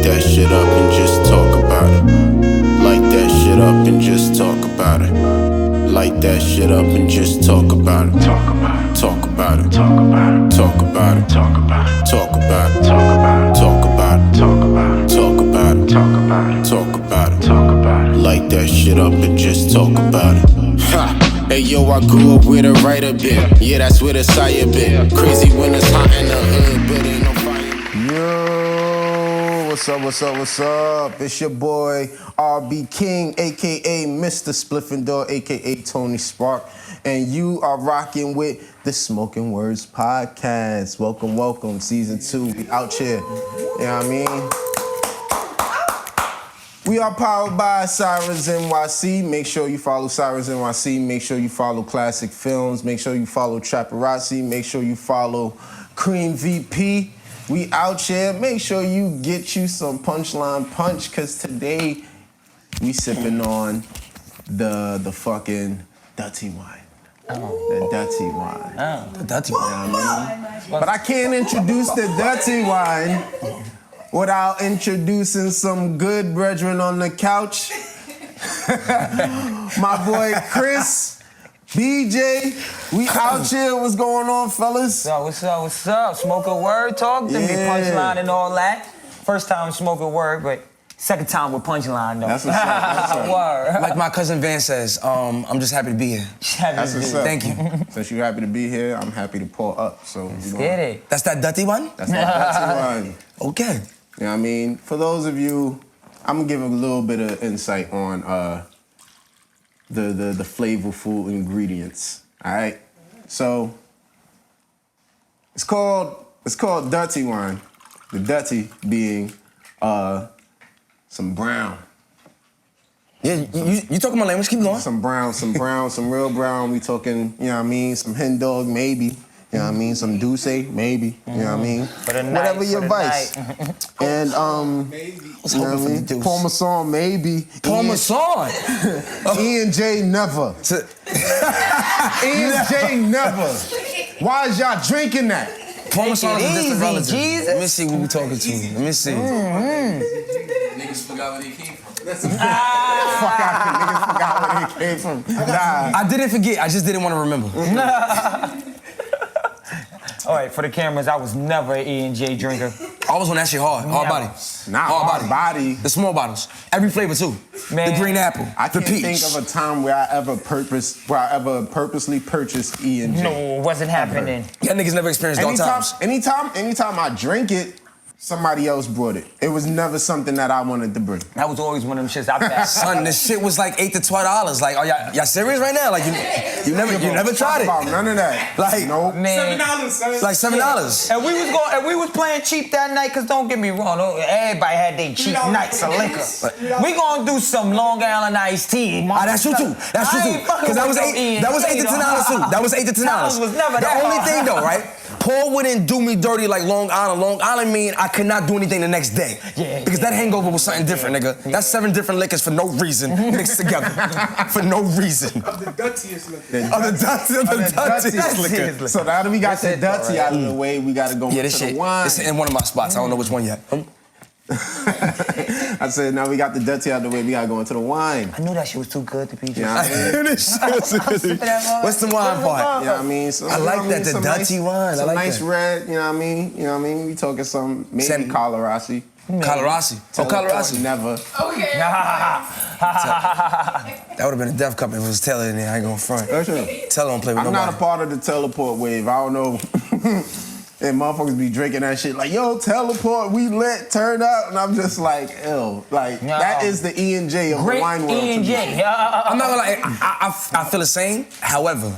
that shit up and just talk about it. Light that shit up and just talk about it. Light that shit up and just talk about it. Talk about it. Talk about it. Talk about it. Talk about it. Talk about it. Talk about it. Talk about it. Talk about it. Talk about it. Talk about it. Talk about it. Talk about it. Talk about it. Light that shit up and just talk about it. Ha! Hey yo, I grew up with a writer bit. Yeah, that's where the sire bit. Crazy when it's hot in the hood, but ain't no fire. Yo, what's up, what's up, what's up? It's your boy, RB King, a.k.a. Mr. Spliffendor, a.k.a. Tony Spark. And you are rocking with the Smoking Words Podcast. Welcome, welcome, season 2. We out here, you know what I mean? We are powered by Sirens NYC. Make sure you follow Sirens NYC. Make sure you follow Classic Films. Make sure you follow Trapparazzi. Make sure you follow Cream VP. We out here. Make sure you get you some Punchline Punch, because today we sipping on the fucking dirty wine. The dirty wine. The dirty wine. You know what I mean? But I can't introduce the dirty wine without introducing some good brethren on the couch. My boy Chris, BJ, we out here. What's going on, fellas? What's up? Smoke a word, talk to me, punchline and all that. First time smoke a word, but second time with punchline though. That's what's up. That's what's up. Word. Like my cousin Van says, I'm just happy to be here. That's what's up. Thank you. Since you're happy to be here, I'm happy to pour up. So Let's get it. That's that dirty one? That's that dirty wine. Okay. You know what I mean? For those of you, I'm gonna give a little bit of insight on the flavorful ingredients. All right, so it's called dirty wine. The dirty being some brown. Yeah, you talking my language? Keep going. Some real brown. We talking, you know what I mean? Some hen dog, maybe. You know what I mean? Some Douce, maybe. You know what I mean? Whatever your vice. And, maybe. You know what I mean? Parmesan, maybe. Parmesan? E&J never. E&J never. Why is y'all drinking that? Parmesan is a distant relative. Jesus. Let me see who we talking to. Let me see. Niggas forgot where they came from. Fuck out here. Niggas forgot where they came from. Nah. I didn't forget. I just didn't want to remember. All right, for the cameras, I was never an E&J drinker. I was on that shit hard body. Not hard body. The small bottles. Every flavor too. Man. The green apple. I the can't peach. think of a time where I ever purposely purchased E&J. No, it wasn't happening. Y'all niggas never experienced dark times. Anytime I drink it, somebody else brought it. It was never something that I wanted to bring. That was always one of them shits I passed. Son, this shit was like $8 to $12. Like, are y'all serious right now? Like, you never tried it. About none of that. Like, nope. Man. $7. Like $7. And we was playing cheap that night, cause don't get me wrong, everybody had their cheap nights of liquor. We gonna do some Long Island iced tea. That's true too. That's true too. Cause that was $8 to $10 too. That was $8 to $10. Was never the that only hard. thing though, right? Paul wouldn't do me dirty like Long Island. Long Island mean I could not do anything the next day. Because that hangover was something different, nigga. That's 7 different liquors for no reason mixed together. For no reason. Of the dirtiest liquor. Of the dirtiest liquor. So now that we got the dirty out of the way, we gotta go into this the shit. wine. It's in one of my spots. I don't know which one yet. I said, now we got the dirty out of the way, we gotta go into the wine. I knew that shit was too good to be just. Yeah, What's the wine part? You know what I mean? So, I like that, the some dirty wine. I Some like nice that. red, you know what I mean? You know what I mean? We talking some, maybe Colorasi. Colorasi. Oh, Colorasi. Never. Okay. That would have been a death cup if it was Taylor in there. I ain't gonna front. Taylor don't play with I'm nobody. not a part of the teleport wave. I don't know. And motherfuckers be drinking that shit like, yo, teleport, we lit, turn up. And I'm just like, ew. Like, that is the E&J of the wine world. E&J. I'm not gonna lie, I feel the same. However,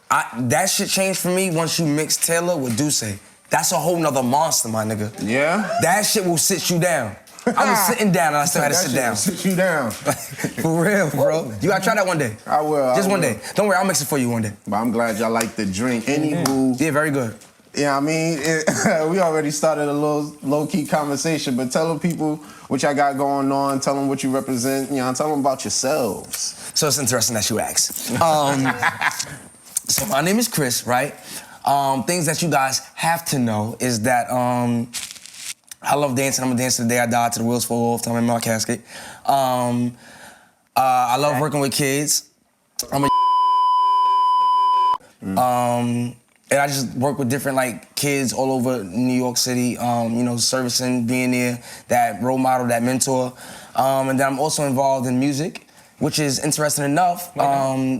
that shit changed for me once you mix Taylor with Douce. That's a whole nother monster, my nigga. Yeah? That shit will sit you down. I was sitting down and I still had to sit down. Sit you down. For real, bro. You gotta try that one day. I will. Just one day. Don't worry, I'll mix it for you one day. But I'm glad y'all like the drink. Anywho. Yeah, very good. Yeah, I mean, we already started a little low-key conversation, but tell the people what y'all got going on, tell them what you represent, you know, tell them about yourselves. So it's interesting that you ask. So my name is Chris, right? Things that you guys have to know is that I love dancing. I'm gonna dance to the day I die, to the wheels fall off, till I'm in my casket. I love working with kids. I'm a and I just work with different like kids all over New York City, you know, servicing, being there, that role model, that mentor. And then I'm also involved in music, which is interesting enough.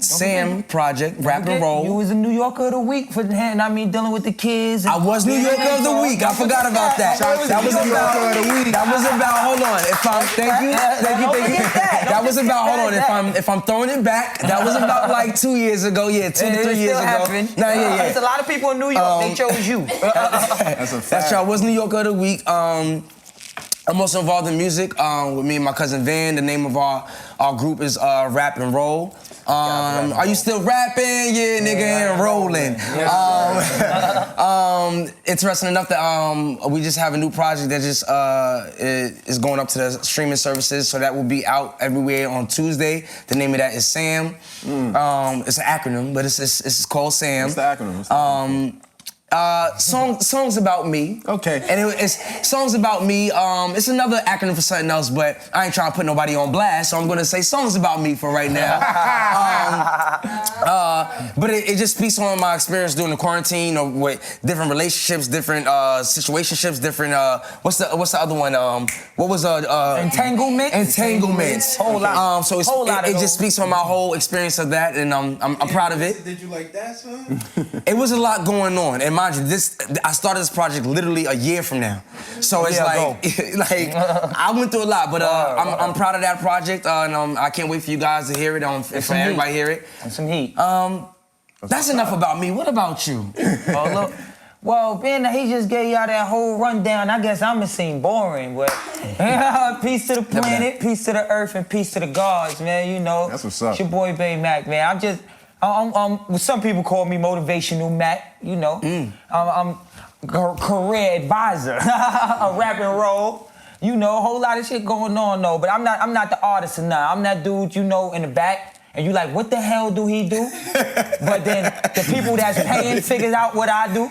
Sam Project, Rap and Roll. You was a New Yorker of the Week for dealing with the kids. I was New Yorker of the Week. I forgot about that. That was about. Hold on. Thank you. That was about. Hold on. If I'm throwing it back, that was about like 2 years ago. Yeah, 2 to 3 years ago. Nah, yeah. There's a lot of people in New York. They chose you. That's a fact. That's right. I was New Yorker of the Week. I'm also involved in music with me and my cousin Van. The name of our group is Rap and Roll. Are you still rapping? Yeah, nigga, and rolling. Interesting enough that we just have a new project that just is going up to the streaming services, so that will be out everywhere on Tuesday. The name of that is Sam. It's an acronym, but it's called Sam. What's the acronym? Songs about me. Okay. And it's songs about me. It's another acronym for something else, but I ain't trying to put nobody on blast, so I'm gonna say songs about me for right now. But it just speaks on my experience during the quarantine, or with different relationships, different situationships, different what's the other one? What was entanglements? Whole lot. So it just speaks on my whole experience of that, and I'm proud of it. Did you like that song? It was a lot going on, and mind you, I started this project literally a year from now. So it's like I went through a lot, but I'm proud of that project, and I can't wait for you guys to hear it, for everybody to hear it. And some heat. That's enough about me. What about you? Look. Well, being that he just gave y'all that whole rundown, I guess I'ma seem boring, but peace to the planet, peace to the earth, and peace to the gods, man. You know, that's what's up. It's your boy Bay Mac, man. Some people call me Motivational Mac, you know. I'm career advisor, a Rap and Roll. You know, a whole lot of shit going on though, but I'm not the artist or nothing. I'm that dude, you know, in the back. And you like, what the hell do he do? But then the people that's paying figures out what I do.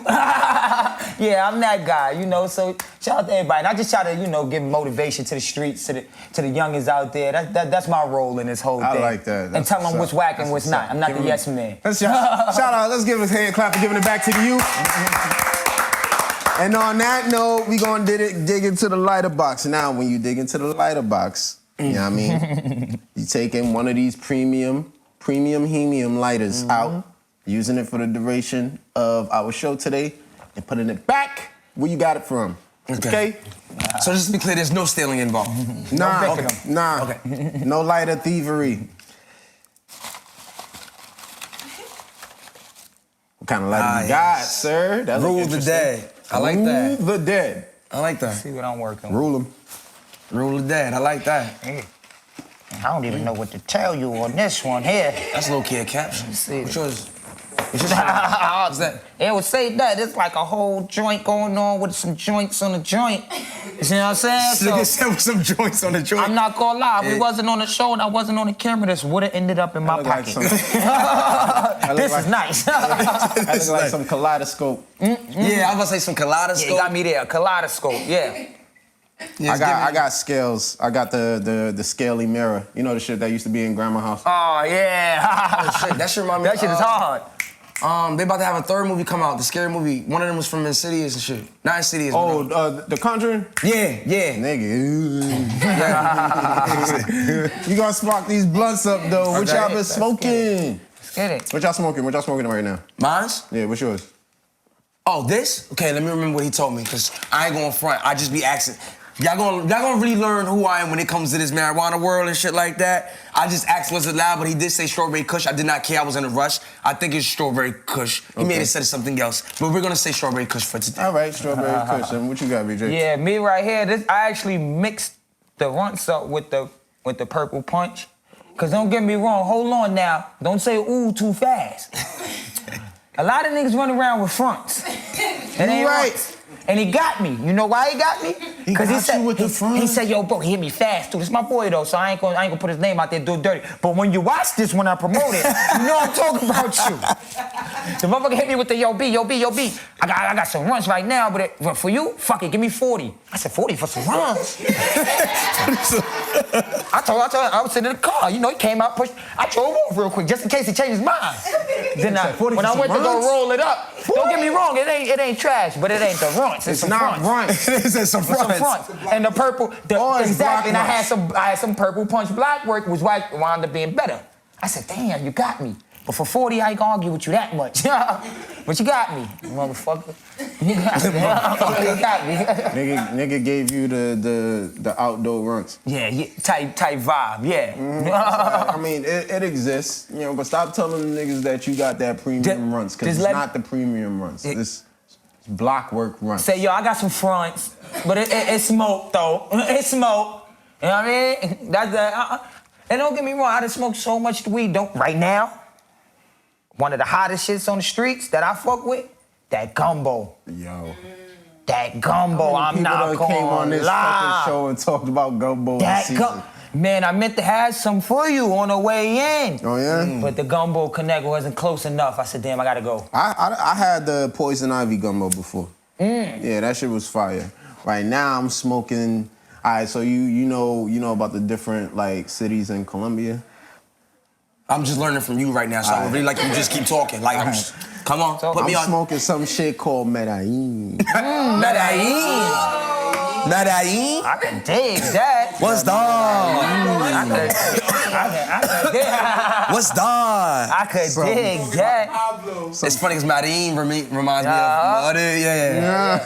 Yeah, I'm that guy, you know. So shout out to everybody. And I just try to, you know, give motivation to the streets, to the youngins out there. That's my role in this whole thing. I like that. And tell them what's whack and what's not. I'm not the yes man. Shout out. Let's give us a hand clap for giving it back to the youth. And on that note, we gonna dig into the lighter box. Now, when you dig into the lighter box, you know what I mean? You taking one of these premium helium lighters out, using it for the duration of our show today, and putting it back where you got it from. Okay? So just to be clear, there's no stealing involved. Nah. Okay. No lighter thievery. What kind of lighter you got, sir? That Rule the dead. I like that. Rule the dead. I like that. See what I'm working with. Rule them. Rule the dead. I like that. I don't even know what to tell you on this one here. That's a little kid caption. See What's yours? What's that? It would say that. It's like a whole joint going on with some joints on the joint. You see what I'm saying? Nigga said with some joints on the joint. I'm not gonna lie. If we wasn't on the show and I wasn't on the camera, this would have ended up in my pocket. This is nice. That looks like some kaleidoscope. Yeah, I was about to say some kaleidoscope. Yeah, you got me there. Kaleidoscope, yeah. I got scales. I got the scaly mirror. You know the shit that used to be in grandma's house? Oh, yeah. Oh, shit. That shit remind me. That shit is hard. They about to have a third movie come out, the scary movie. One of them was from Insidious and shit. Not Insidious. Oh, The Conjuring? Yeah. Nigga. You gonna spark these blunts up, though. What y'all been smoking? Let's get it. What y'all smoking? What y'all smoking right now? Mine's? Yeah, what's yours? Oh, this? Okay, let me remember what he told me, because I ain't going front. I just be asking. Y'all gonna really learn who I am when it comes to this marijuana world and shit like that. I just asked was it loud, but he did say strawberry kush. I did not care. I was in a rush. I think it's strawberry kush. He may have said something else, but we're gonna say strawberry kush for today. All right, strawberry kush. And what you got, BJ? Yeah, me right here. I actually mixed the runts up with the purple punch. Cause don't get me wrong. Hold on now. Don't say ooh too fast. A lot of niggas run around with fronts. It ain't right. Runts. And he got me. You know why he got me? Because he said, he said, yo, bro, he hit me fast, too. This is my boy, though, so I ain't gonna put his name out there, do it dirty. But when you watch this, when I promote it, you know I'm talking about you. The motherfucker hit me with the yo, B. I got some runs right now, but for you, fuck it, give me 40. I said, 40 for some runs? I told him, I was sitting in the car. You know, he came out, pushed. I drove off real quick, just in case he changed his mind. Then when I went to go roll it up, don't get me wrong, it ain't trash, but it ain't the runs. It's not runs. It's some fronts. And the purple, exactly. And I had some purple punch black work, which wound up being better. I said, damn, you got me. But for 40, I ain't gonna argue with you that much. But you got me, motherfucker. You got me. Nigga gave you the outdoor runs. Yeah, type vibe, yeah. I mean, it exists, you know, but stop telling the niggas that you got that premium runs, because it's not the premium runs. It's block work runs. Say, yo, I got some fronts, but it's smoke, though. It's smoke. You know what I mean? And don't get me wrong, I done smoked so much weed. Right now, one of the hottest shits on the streets that I fuck with, that gumbo. Yo. That gumbo, I'm not gonna came on this lie. fucking show and talked about gumbo this season. Man, I meant to have some for you on the way in. Oh, yeah? But the gumbo connect wasn't close enough. I said, damn, I gotta go. I had the poison ivy gumbo before. Yeah, that shit was fire. Right now, I'm smoking... All right, so you know about the different, like, cities in Colombia? I'm just learning from you right now, so I would really like you to just keep talking. Like, come on, put me on. I'm smoking some shit called Medellin. Medellin? I can dig that. What's that? What's that? I could dig that. It's funny because Medellin reminds me of other, yeah.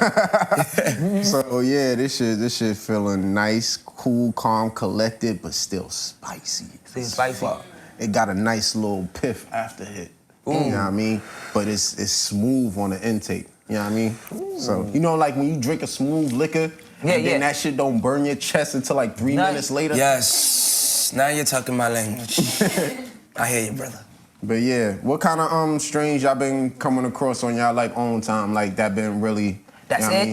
So yeah, this shit feeling nice, cool, calm, collected, but still spicy. Still spicy. It got a nice little piff after hit. You know what I mean? But it's smooth on the intake. You know what I mean? So, you know, like when you drink a smooth liquor, and then that shit don't burn your chest until like 3 minutes later? Yes. Now you're talking my language. I hear you, brother. But yeah, what kind of strains y'all been coming across on y'all like own time? Like that been really, that's you know it? What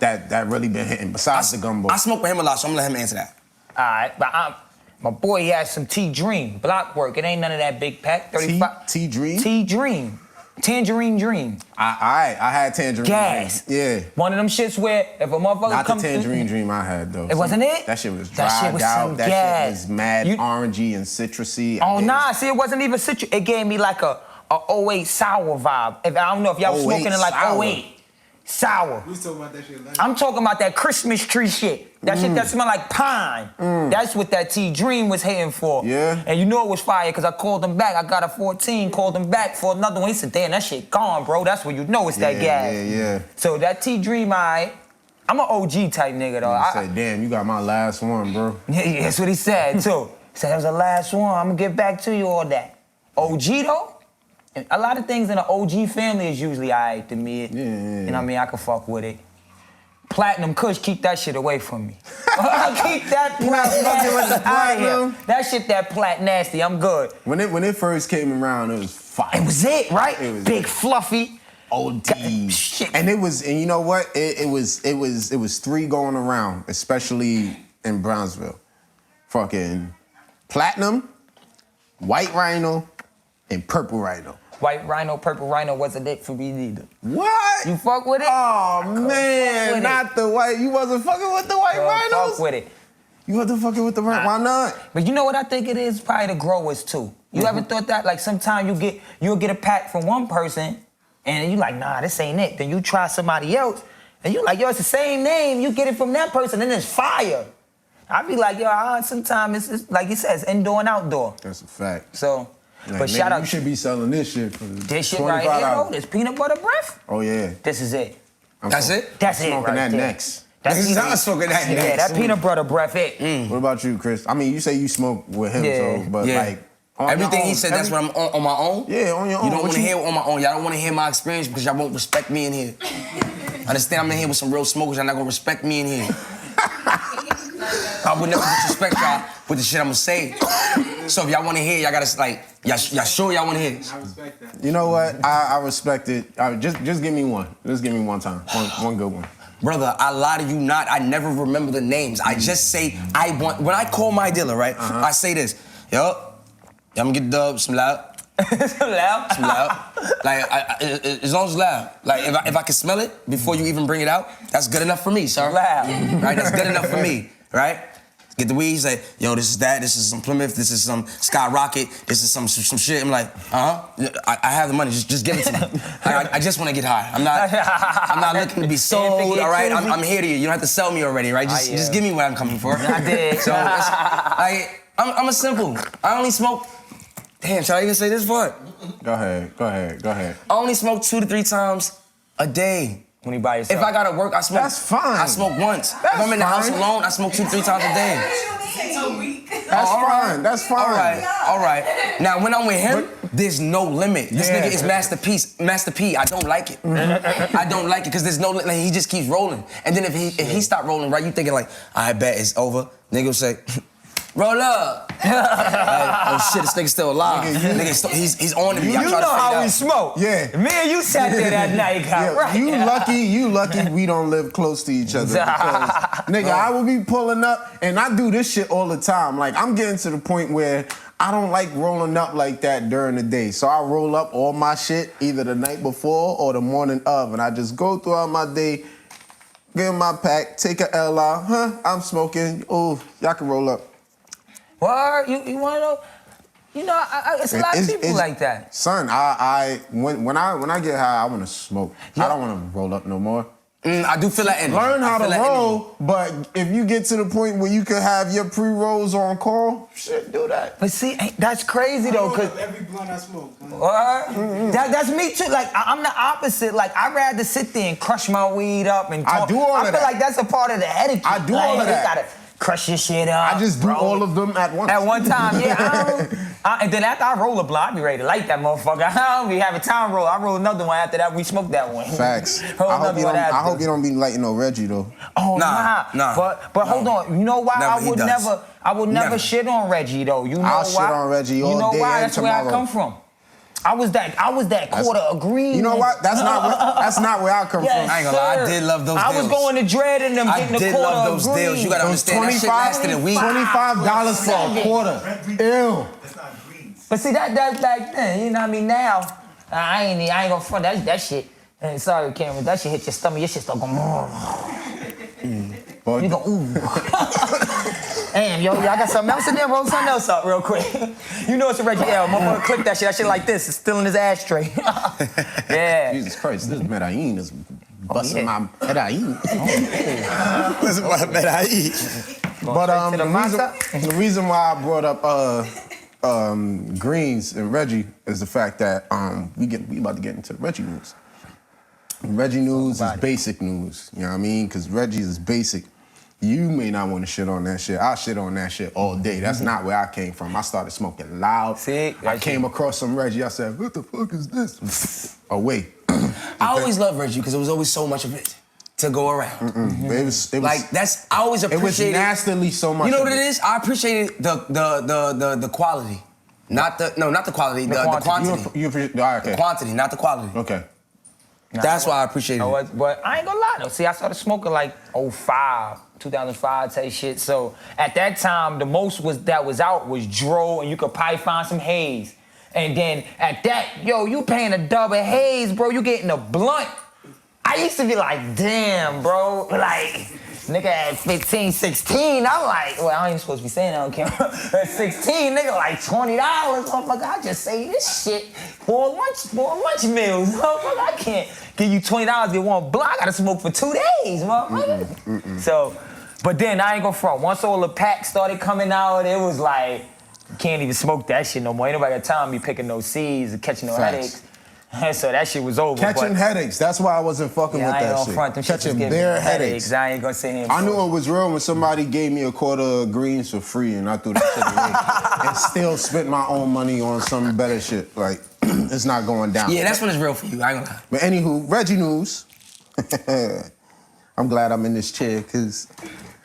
I mean? That really been hitting besides the gumbo. I smoke with him a lot, so I'm gonna let him answer that. All right, but my boy, he has some T-Dream, block work. It ain't none of that big pack, 35. T-Dream? T-Dream. Tangerine Dream. I had Tangerine Gas. Dream. Yeah. One of them shits where if a motherfucker Not comes... the Tangerine Dream I had, though. It wasn't it? That shit was That dried shit was out. some That gas. shit was mad orangey and citrusy. Oh, nah. See, it wasn't even citrus. It gave me like a 08 sour vibe. I don't know if y'all was smoking in like sour. 08. Sour. We was talking about that shit last I'm talking about that Christmas tree shit. That shit that smell like pine. That's what that T-Dream was hitting for. Yeah. And you know it was fire because I called him back. I got a 14, called him back for another one. He said, damn, that shit gone, bro. That's when you know it's that gas. Yeah. So that T-Dream, I'm an OG type nigga, though. He said, damn, you got my last one, bro. Yeah, that's what he said, too. He said, that was the last one. I'm going to get back to you, all that. OG, though? And a lot of things in the OG family is usually all right to me. Yeah. You know what I mean? I can fuck with it. Platinum Kush, keep that shit away from me. Keep that plat nasty out of here. That shit, that plat nasty, I'm good. When it first came around, it was fire. It was it, right? It was big, fluffy. OD. Shit. And you know what? It was 3 going around, especially in Brownsville. Fucking Platinum, White Rhino, and Purple Rhino. White Rhino, Purple Rhino wasn't it for me neither. What? You fuck with it? Oh, man, not the white. You wasn't fucking with the white rhinos? Fuck with it. You wasn't fucking with the rhino? Why not? But you know what I think it is? Probably the growers, too. You ever thought that? Like, sometimes you'll get a pack from one person, and you like, nah, this ain't it. Then you try somebody else, and you like, yo, it's the same name. You get it from that person, and it's fire. I be like, yo, sometimes it's like you said, it's indoor and outdoor. That's a fact. So... Like, but shout out, you should be selling this shit for this shit right here, though, this peanut butter breath. Oh yeah, this is it. That's it. That's it. Smoking right that there. next. I'm smoking that next. Yeah, that peanut butter breath, it. What about you, Chris? I mean, you say you smoke with him, so but like everything he said, that's what I'm on my own. Yeah, on your own. You don't want to hear it on my own. Y'all don't want to hear my experience because y'all won't respect me in here. Understand? I'm in here with some real smokers. Y'all not gonna respect me in here. I would never disrespect y'all with the shit I'm gonna say. So if y'all wanna hear, y'all gotta like, y'all sure y'all wanna hear? I respect that. You know what? I respect it. Just give me one. Just give me one time. One good one. Brother, I lie to you not. I never remember the names. I just say I want. When I call my dealer, right? I say this. Yo, I'm gonna get dub some loud. Some loud? Some loud. Like, as long as it's loud. Like, if I can smell it before you even bring it out, that's good enough for me, sir. Loud. Right? That's good enough for me, right? Get the weed, say, yo, this is that, this is some Plymouth, this is some Skyrocket, this is some shit. I'm like, I have the money, just give it to me. I just want to get high. I'm not looking to be sold, all right? I'm here to you. You don't have to sell me already, right? Just give me what I'm coming for. I did. So, I'm a simple. I only smoke. Damn, should I even say this part? Go ahead. I only smoke 2 to 3 times a day. When you by yourself. If I gotta work, I smoke. That's fine. I smoke once. That's if I'm in the house fine. alone, I smoke 2 to 3 times a day. That's fine. All right. Now, when I'm with him, there's no limit. This nigga is Master P. I don't like it. I don't like it because there's no limit. Like, he just keeps rolling. And then if he stop rolling, right, you thinking like, I bet it's over. Nigga will say, roll up. Like, oh shit, this nigga's still alive. He's on to me. You know how we smoke. Yeah. Me and you sat there that night, right? You lucky we don't live close to each other. Because, nigga, I will be pulling up, and I do this shit all the time. Like, I'm getting to the point where I don't like rolling up like that during the day. So I roll up all my shit either the night before or the morning of, and I just go throughout my day, get in my pack, take a L out. I'm smoking. Oh, y'all can roll up. What? You want to know? You know, it's a lot of people like that. Son, when I get high, I want to smoke. I don't want to roll up no more. I do feel that energy. Learn how to roll, but if you get to the point where you can have your pre-rolls on call, shit, do that. But see, that's crazy though, cause every blunt I smoke. that's me too. Like I'm the opposite. Like I'd rather sit there and crush my weed up and talk. I do all of that. I feel like that's a part of the etiquette. I do all of that. You gotta crush your shit up. I just do all of them at once. At one time, yeah. And then after I roll a blunt, I be ready to light that motherfucker. I don't be having time roll. I roll another one after that. We smoke that one. Facts. Roll I hope another one after. you don't be lighting no Reggie though. Oh Nah. But hold on. You know why I would never Never. shit on Reggie though. You know I'll why? shit on Reggie all You know day why? and That's where I tomorrow. come from. I was that quarter of green. You know what? That's not where I come Yes, from. I ain't gonna lie, I did love those I was deals. going to Dread and them I getting the did quarter love of those green. deals. You gotta understand that shit lasted a week. $25 for a quarter. Ew. That's not greens. But see that back then, you know what I mean? Now, I ain't gonna front that shit. And sorry, Cameron, that shit hit your stomach. Your shit start going. You go ooh. Damn, yo, y'all got something else in there? Roll something else up real quick. You know it's a Reggie L. Motherfucker, click that shit. That shit like this. It's still in his ashtray. Yeah. Jesus Christ, this Medellin is busting my Medellin. This is what Medellin. But to the masa? the reason why I brought up Greens and Reggie is the fact that we about to get into the Reggie news. Reggie news is basic news, you know what I mean? Because Reggie is basic. You may not want to shit on that shit. I shit on that shit all day. That's not where I came from. I started smoking loud. See? I came across some Reggie. I said, what the fuck is this? Away. I always loved Reggie because there was always so much of it to go around. It was Like that's I always appreciated. It was nastily so much. You know of what it is? I appreciated the quality, not the quality, the quantity. Okay. The quantity, not the quality. Okay. That's why I appreciated it. But I ain't gonna lie though. See, I started smoking like 2005 type shit. So at that time, the most that was out was Dro, and you could probably find some Haze. And then at that, yo, you paying a double Haze, bro. You getting a blunt. I used to be like, damn, bro. Like, nigga at 15, 16, I'm like, well, I ain't supposed to be saying that on camera. At 16, nigga, like $20, motherfucker. I just say this shit for lunch meals, motherfucker. I can't give you $20 to get one blunt. I gotta smoke for 2 days, motherfucker. So, but then I ain't gonna front. Once all the packs started coming out, it was like, you can't even smoke that shit no more. Ain't nobody got time to be picking no C's and catching no headaches. So that shit was over. Catching headaches. That's why I wasn't fucking with that shit. Front. Them Catching shit bare headaches. I ain't gonna say him. I knew it was real when somebody gave me a quarter of greens for free and I threw that shit away. And still spent my own money on some better shit. Like, it's not going down. Yeah, that's when it's real for you. I ain't gonna lie. But anywho, Reggie news. I'm glad I'm in this chair because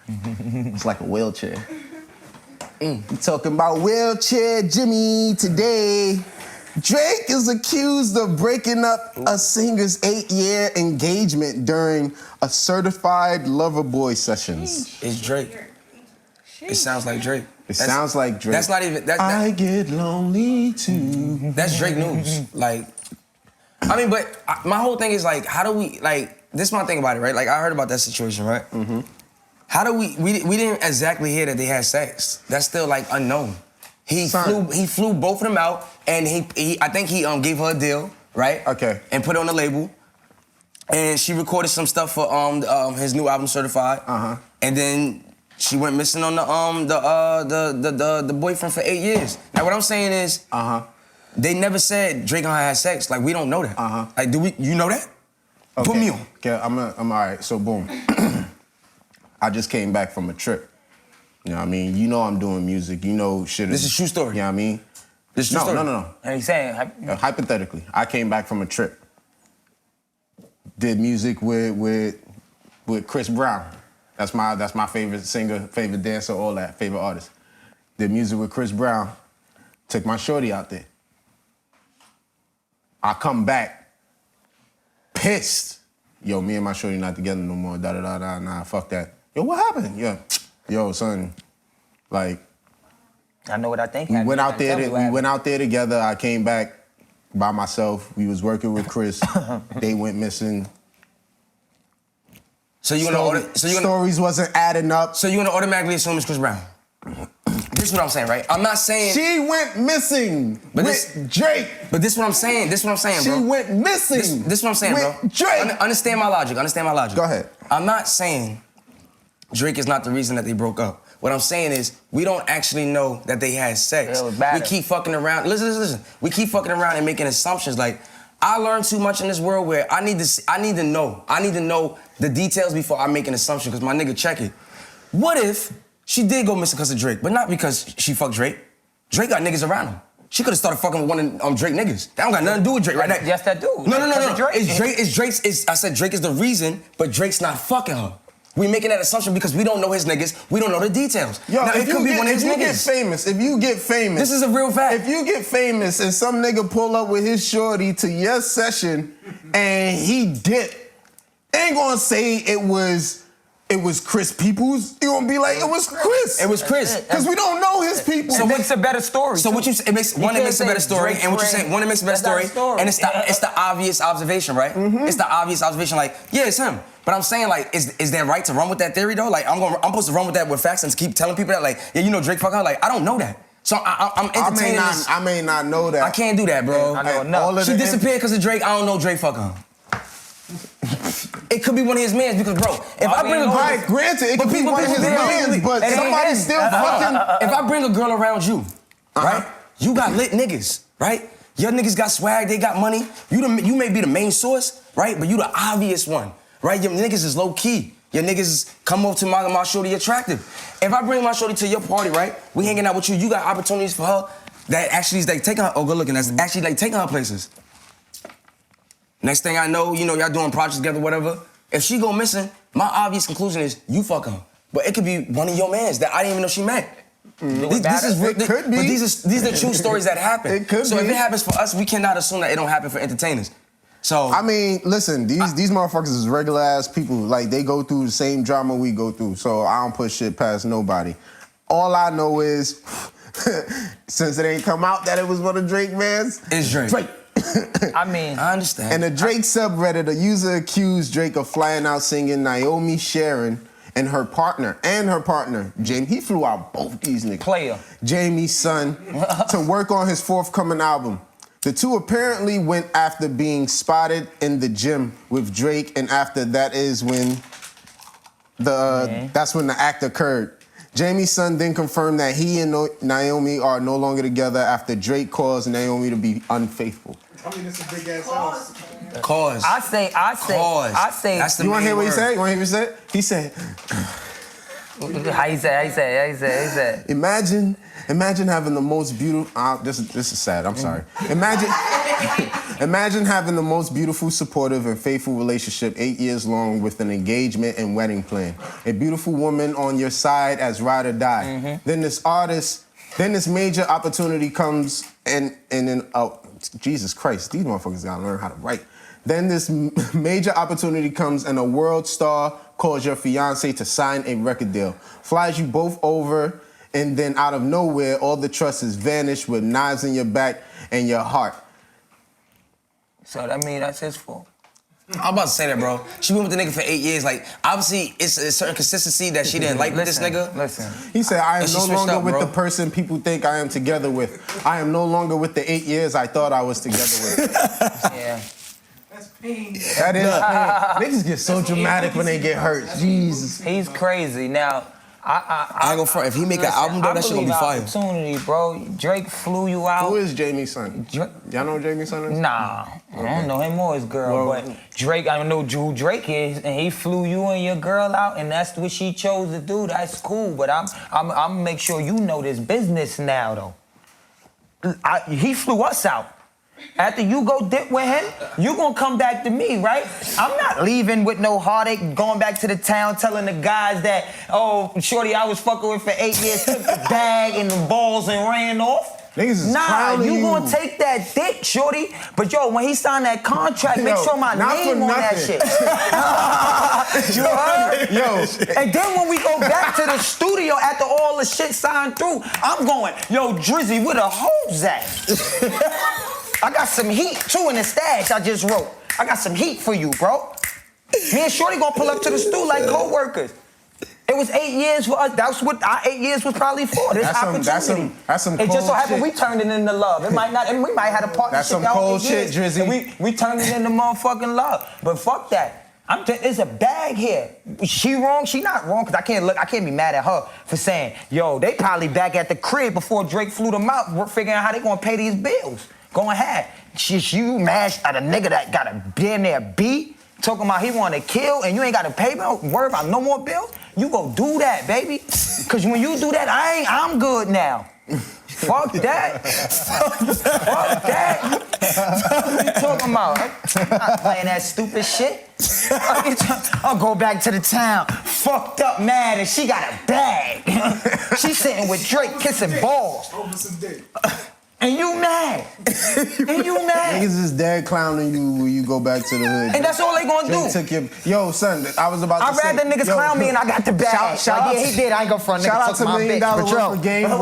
it's like a wheelchair. We talking about wheelchair Jimmy today. Drake is accused of breaking up a singer's 8-year engagement during a certified lover boy sessions. It's Drake. It sounds like Drake. Sounds like Drake. That's not even. I get lonely too. That's Drake news. Like, I mean, but my whole thing is like, how do we like? This is my thing about it, right? Like, I heard about that situation, right? Mm-hmm. How do we didn't exactly hear that they had sex. That's still like unknown. He flew both of them out, and I think he gave her a deal, right? Okay. And put it on the label, and she recorded some stuff for his new album Certified. And then she went missing on the boyfriend for 8 years. Now what I'm saying is, they never said Drake and her had sex. Like, we don't know that. Like, you know that? Okay. Put me on. Okay, I'm all right. So boom, I just came back from a trip. You know what I mean? You know I'm doing music. You know shit. This is true story. You know what I mean? This is true story. No. And he's saying, Hypothetically, I came back from a trip. Did music with Chris Brown. That's my favorite singer, favorite dancer, all that, favorite artist. Did music with Chris Brown. Took my shorty out there. I come back pissed. Yo, me and my shorty not together no more. Nah, fuck that. Yo, what happened? Yeah. Yo, son, like, I know what I think. we went out there together. I came back by myself. We was working with Chris. They went missing. Stories wasn't adding up. So you gonna automatically assume it's Chris Brown? This is what I'm saying, right? I'm not saying she went missing with Drake. But this is what I'm saying. This is what I'm saying, bro. She went missing. This is what I'm saying, bro. With Drake. Understand my logic. Understand my logic. Go ahead. I'm not saying Drake is not the reason that they broke up. What I'm saying is we don't actually know that they had sex. We keep fucking around. Listen. We keep fucking around and making assumptions. Like, I learned too much in this world where I need to know the details before I make an assumption, because my nigga, check it. What if she did go missing because of Drake, but not because she fucked Drake? Drake got niggas around him. She could have started fucking with one of Drake niggas. That don't got nothing to do with Drake, right? Yes, that do. No. I said Drake is the reason, but Drake's not fucking her. We making that assumption because we don't know his niggas. We don't know the details. Yo, now, it could be one of his niggas. If you get famous. This is a real fact. If you get famous and some nigga pull up with his shorty to your session and he dipped, ain't gonna say it was Chris Peoples. You gonna be like, it was Chris. It was Chris. Because we don't know his people. So it makes a better story. So what it makes a better story, and what you say, one it makes a better story, and it's the obvious observation, right? It's the obvious observation, like, yeah, it's him. But I'm saying, like, is that right to run with that theory though? Like, I'm supposed to run with that with facts and keep telling people that, like, yeah, you know Drake fuck her? Like, I don't know that. So I'm entertaining this. I may not know that. I can't do that, bro. I know enough. She disappeared because of Drake. I don't know Drake fuck her. It could be one of his mans because, bro, if I bring a girl, granted, it could be one of his mans, but somebody's still fucking. If I bring a girl around you, right? You got lit niggas, right? Your niggas got swag, they got money. You may be the main source, right? But you the obvious one, right? Your niggas is low key. Your niggas come over to my shorty attractive. If I bring my shorty to your party, right? We hanging out with you. You got opportunities for her that actually is like taking her. Oh, good looking. That's actually like taking her places. Next thing I know, you know, y'all doing projects together, whatever. If she go missing, my obvious conclusion is you fuck her. But it could be one of your mans that I didn't even know she met. It could be. But these are true stories that happen. It could so be. if it happens for us, we cannot assume that it don't happen for entertainers. So I mean, listen, these motherfuckers is regular ass people. Like, they go through the same drama we go through. So I don't put shit past nobody. All I know is, since it ain't come out that it was one of Drake mans, it's Drake. I mean, I understand. In the Drake subreddit, a user accused Drake of flying out singing Naomi Sharon and her partner, Jamie. He flew out both these niggas. Player. Jamie's son, to work on his forthcoming album. The two apparently went after being spotted in the gym with Drake, and after that is when that's when the act occurred. Jamie's son then confirmed that he and Naomi are no longer together after Drake caused Naomi to be unfaithful. I mean, it's a big ass house. Cause. I say. That's the You want to hear what he word. said? You want to hear what he said? He said, How you say? Imagine having the most beautiful. This is sad. I'm sorry. Imagine having the most beautiful, supportive, and faithful relationship 8 years long with an engagement and wedding plan. A beautiful woman on your side as ride or die. Then this major opportunity comes, and then Jesus Christ, these motherfuckers gotta learn how to write. Then this major opportunity comes and a world star calls your fiance to sign a record deal. Flies you both over, and then out of nowhere, all the trust is vanished with knives in your back and your heart. So that means that's his fault. I'm about to say that, bro. She been with the nigga for 8 years. Like, obviously, it's a certain consistency that she didn't like with this nigga. Listen. He said, I am no longer with bro. the person people think I am together with. I am no longer with the 8 years I thought I was together with. Yeah. That's pain. That is pain. Niggas get so dramatic when they get hurt. Jesus. He's crazy. Now, I ain't gonna front. If he make an album, though, that shit gonna be fire. Opportunity, bro. Drake flew you out. Who is Jamie's son? Y'all know who Jamie's son is? Nah, I don't know him or his girl, but Drake, I know who Drake is, and he flew you and your girl out, and that's what she chose to do. That's cool, but I'm gonna make sure you know this business now, though. He flew us out. After you go dip with him, you gonna come back to me, right? I'm not leaving with no heartache, going back to the town telling the guys that, oh, shorty, I was fucking with for 8 years, took the bag and the balls and ran off. Niggas is nah, you you gonna take that dick, shorty. But yo, when he signed that contract, make sure my name on that shit. You heard? Yo. And then when we go back to the studio after all the shit signed through, I'm going, yo, Drizzy, where the hoes at? I got some heat, too, in the stash I just wrote. I got some heat for you, bro. Me and Shorty gonna pull up to the stool like co-workers. It was 8 years for us. That's what our 8 years was probably for. This opportunity. That's some it just so happened shit. we turned it into love. It might not, and we might have a partnership. That's some cold shit, Drizzy. And we turned it into motherfucking love. But fuck that. There's a bag here. She wrong, she not wrong, because I can't be mad at her for saying, yo, they probably back at the crib before Drake flew them out, we're figuring out how they gonna pay these bills. Go ahead. You mad at a nigga that got a damn near beat, talking about he want to kill, and you ain't got to pay, worry about no more bills? You go do that, baby. Because when you do that, I'm good now. Fuck that. Fuck that. What you talking about? I'm not playing that stupid shit. I'll go back to the town, fucked up, mad, and she got a bag. She's sitting with Drake kissing balls. Over some dick. And you mad. And you mad. Niggas is dead clowning you when you go back to the hood. And that's all they gonna do. Took your, yo, son, I was about to say. I'd rather niggas clown me and I got the bag. Shout yeah, he did. I ain't go front. Shout Nigga out to took my $1 Million bitch. Worth of Game Bro,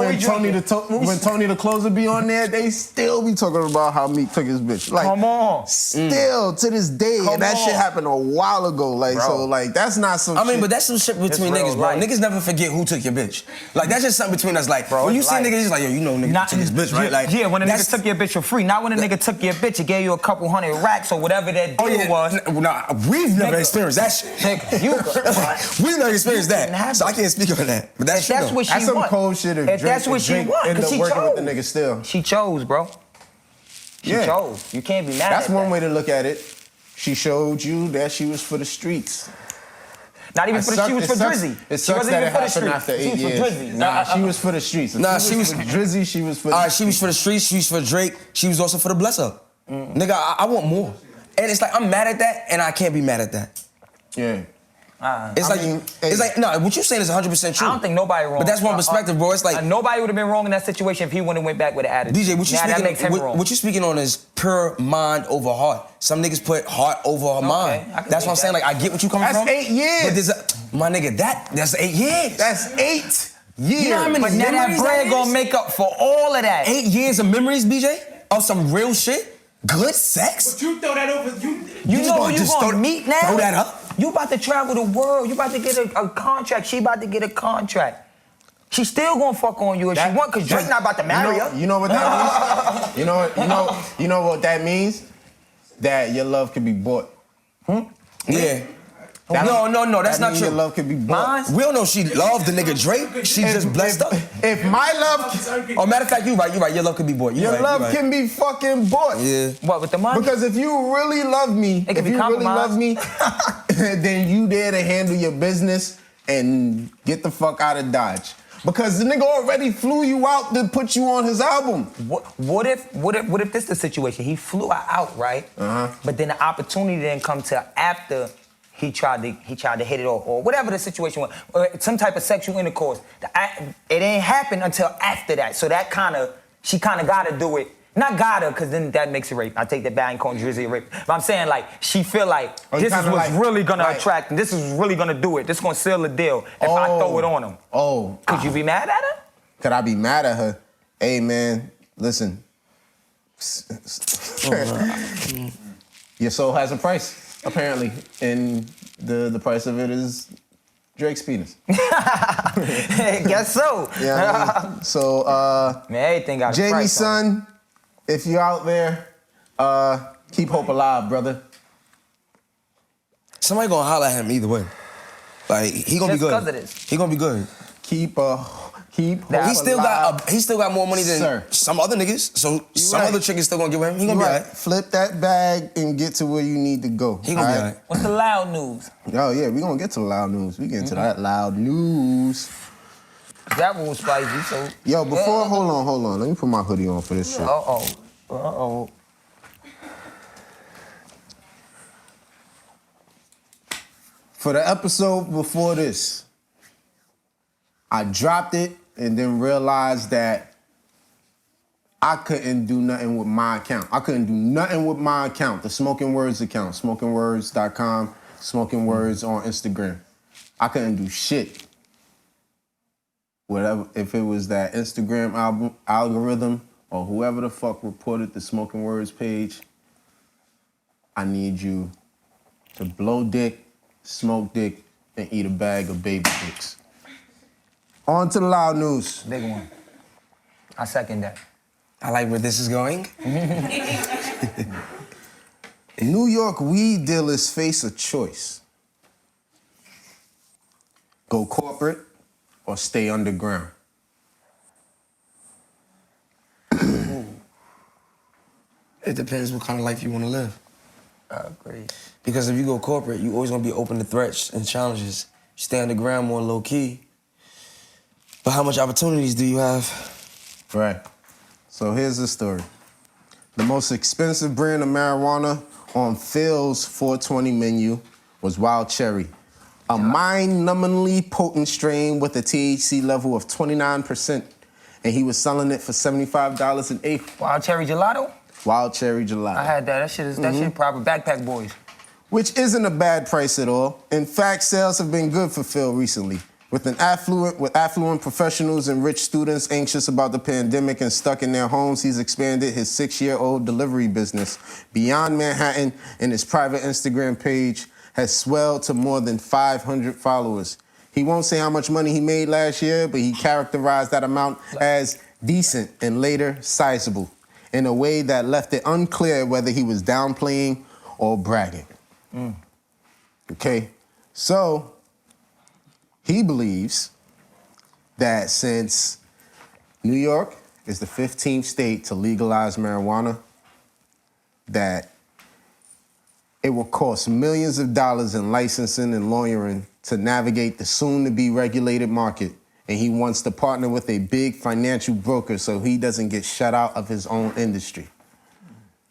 when Tony the Closer be on there, they still be talking about how Meek took his bitch. Like, come on. Still to this day, and that shit happened a while ago. Like, bro. So like that's not some shit. But that's some shit between niggas, bro. Niggas never forget who took your bitch. Like that's just something between us. Like, bro, when you see niggas, it's like, yo, you know nigga took his bitch, right? Like, yeah, when a nigga took your bitch for free. Not when a nigga took your bitch and gave you a couple $100 racks or whatever that deal was. Nah, we've never experienced that shit. Nigga, we've never experienced that. So I can't speak on that. But that's what she That's some cold shit if that's what she want. End up she working chose. with the nigga still. She chose, bro. She chose. You can't be mad That's at one that. way to look at it. She showed you that she was for the streets. Not even for the, she was for Drizzy. It sucks that it happened after 8 years. Nah, she was for the streets. Nah, she was for Drizzy. She was for the she was for the streets. She was for Drake. She was also for the Bless Up. Nigga, I want more. And it's like, I'm mad at that, and I can't be mad at that. Yeah. It's like, no, what you saying is 100% true. I don't think nobody wrong. But that's one perspective, bro. It's like nobody would have been wrong in that situation if he wouldn't have went back with an attitude. DJ, what you speaking on is pure mind over heart. Some niggas put heart over mind. That's what I'm saying. Like, I get what you coming from. That's 8 years. But my nigga, that's 8 years. That's 8 years. You know how many but now that bread gonna make up for all of that. 8 years of memories, BJ, of some real shit. Good sex. But you throw that over. You know who you gonna meet now? Throw that up. You about to travel the world. You about to get a contract. She about to get a contract. She still gonna fuck on you if she want, cause Drake not about to marry her. You know what that means? You know what that means? That your love can be bought. Yeah. No, that's not true. Your love can be bought. We don't know she loved the nigga Drake. She just blessed up. If my love... Oh, matter of fact, you right. Your love can be bought. Your love can be fucking bought. Yeah. What, with the money? Because if you really love me, then you there to handle your business and get the fuck out of Dodge. Because the nigga already flew you out to put you on his album. What if this is the situation? He flew her out, right? But then the opportunity didn't come till after he tried to hit it off, or whatever the situation was, or some type of sexual intercourse. It ain't happen until after that. So that she kind of got to do it Not got her, because then that makes it rape. I take that back and call Drizzy a rape. But I'm saying, like, she feel like this is what's really gonna attract him. This is really gonna do it. This is gonna seal the deal if I throw it on him. Oh. Could you be mad at her? Could I be mad at her? Hey, man, listen. Your soul has a price, apparently. And the price of it is Drake's penis. Guess so. Yeah. I mean, so, man, everything got a Jamie, price son, if you're out there, keep hope alive, brother. Somebody gonna holler at him either way. Like, he gonna be good. Just 'cause of this. He gonna be good. Keep He still got more money than some other niggas. So some other chick is still gonna give him. He gonna be alright. Flip that bag and get to where you need to go. He gonna be alright. What's the loud news? Oh yeah, we gonna get to the loud news. We get into that loud news. That one was spicy, so. Yo, before hold on. Let me put my hoodie on for this shit. Uh-oh. For the episode before this, I dropped it and then realized that I couldn't do nothing with my account. I couldn't do nothing with my account, the Smoking Words account, smokingwords.com, Smoking Words on Instagram. I couldn't do shit. Whatever, if it was that Instagram algorithm or whoever the fuck reported the Smoking Words page, I need you to blow dick, smoke dick, and eat a bag of baby dicks. On to the loud news. Big one. I second that. I like where this is going. New York weed dealers face a choice. Go corporate or stay underground. It depends what kind of life you want to live. I agree. Because if you go corporate, you always gonna be open to threats and challenges. You stay underground, more low key. But how much opportunities do you have? Right. So here's the story. The most expensive brand of marijuana on Phil's 420 menu was Wild Cherry, a mind-numbingly potent strain with a THC level of 29%, and he was selling it for $75 an eighth. Wild Cherry Gelato? Wild Cherry Gelato. I had that. That shit proper. Backpack Boys. Which isn't a bad price at all. In fact, sales have been good for Phil recently. With affluent professionals and rich students anxious about the pandemic and stuck in their homes, he's expanded his 6-year-old delivery business beyond Manhattan, and his private Instagram page has swelled to more than 500 followers. He won't say how much money he made last year, but he characterized that amount as decent and later sizable in a way that left it unclear whether he was downplaying or bragging. Okay, so he believes that since New York is the 15th state to legalize marijuana, that it will cost millions of dollars in licensing and lawyering to navigate the soon-to-be regulated market, and he wants to partner with a big financial broker so he doesn't get shut out of his own industry.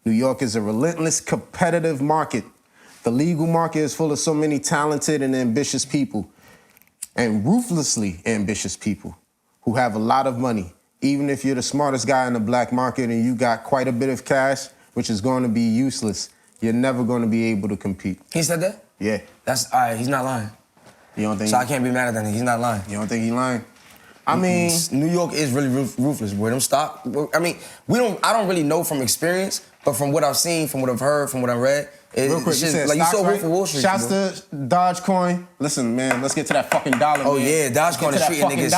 New York is a relentless, competitive market. The legal market is full of so many talented and ambitious people, and ruthlessly ambitious people who have a lot of money. Even if you're the smartest guy in the black market and you got quite a bit of cash, which is going to be useless, you're never going to be able to compete. He said that? Yeah. That's all right. He's not lying. You don't think? So I can't be mad at that. He's not lying. You don't think he's lying? I mean, New York is really ruthless. Where them stock? I mean, I don't really know from experience, but from what I've seen, from what I've heard, from what I've read, real quick, you said like stocks, you saw right? Wolf of Wall Street. Shouts to Dogecoin. Listen, man, let's get to that fucking dollar. Oh man. yeah, Dogecoin is treating niggas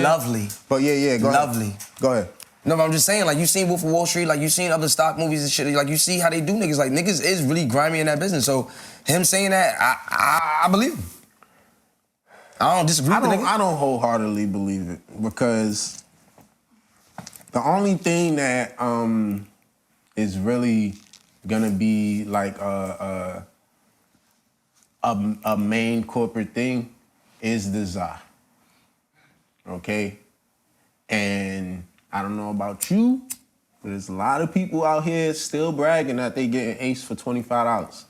lovely. But yeah, go lovely. ahead. Go ahead. No, but I'm just saying, like, you seen Wolf of Wall Street, like, you seen other stock movies and shit, like, you see how they do niggas. Like, niggas is really grimy in that business. So, him saying that, I believe him. I don't disagree with niggas. I don't wholeheartedly believe it, because the only thing that is really gonna be like a main corporate thing is the Za. Okay? And I don't know about you, but there's a lot of people out here still bragging that they getting Ace for $25.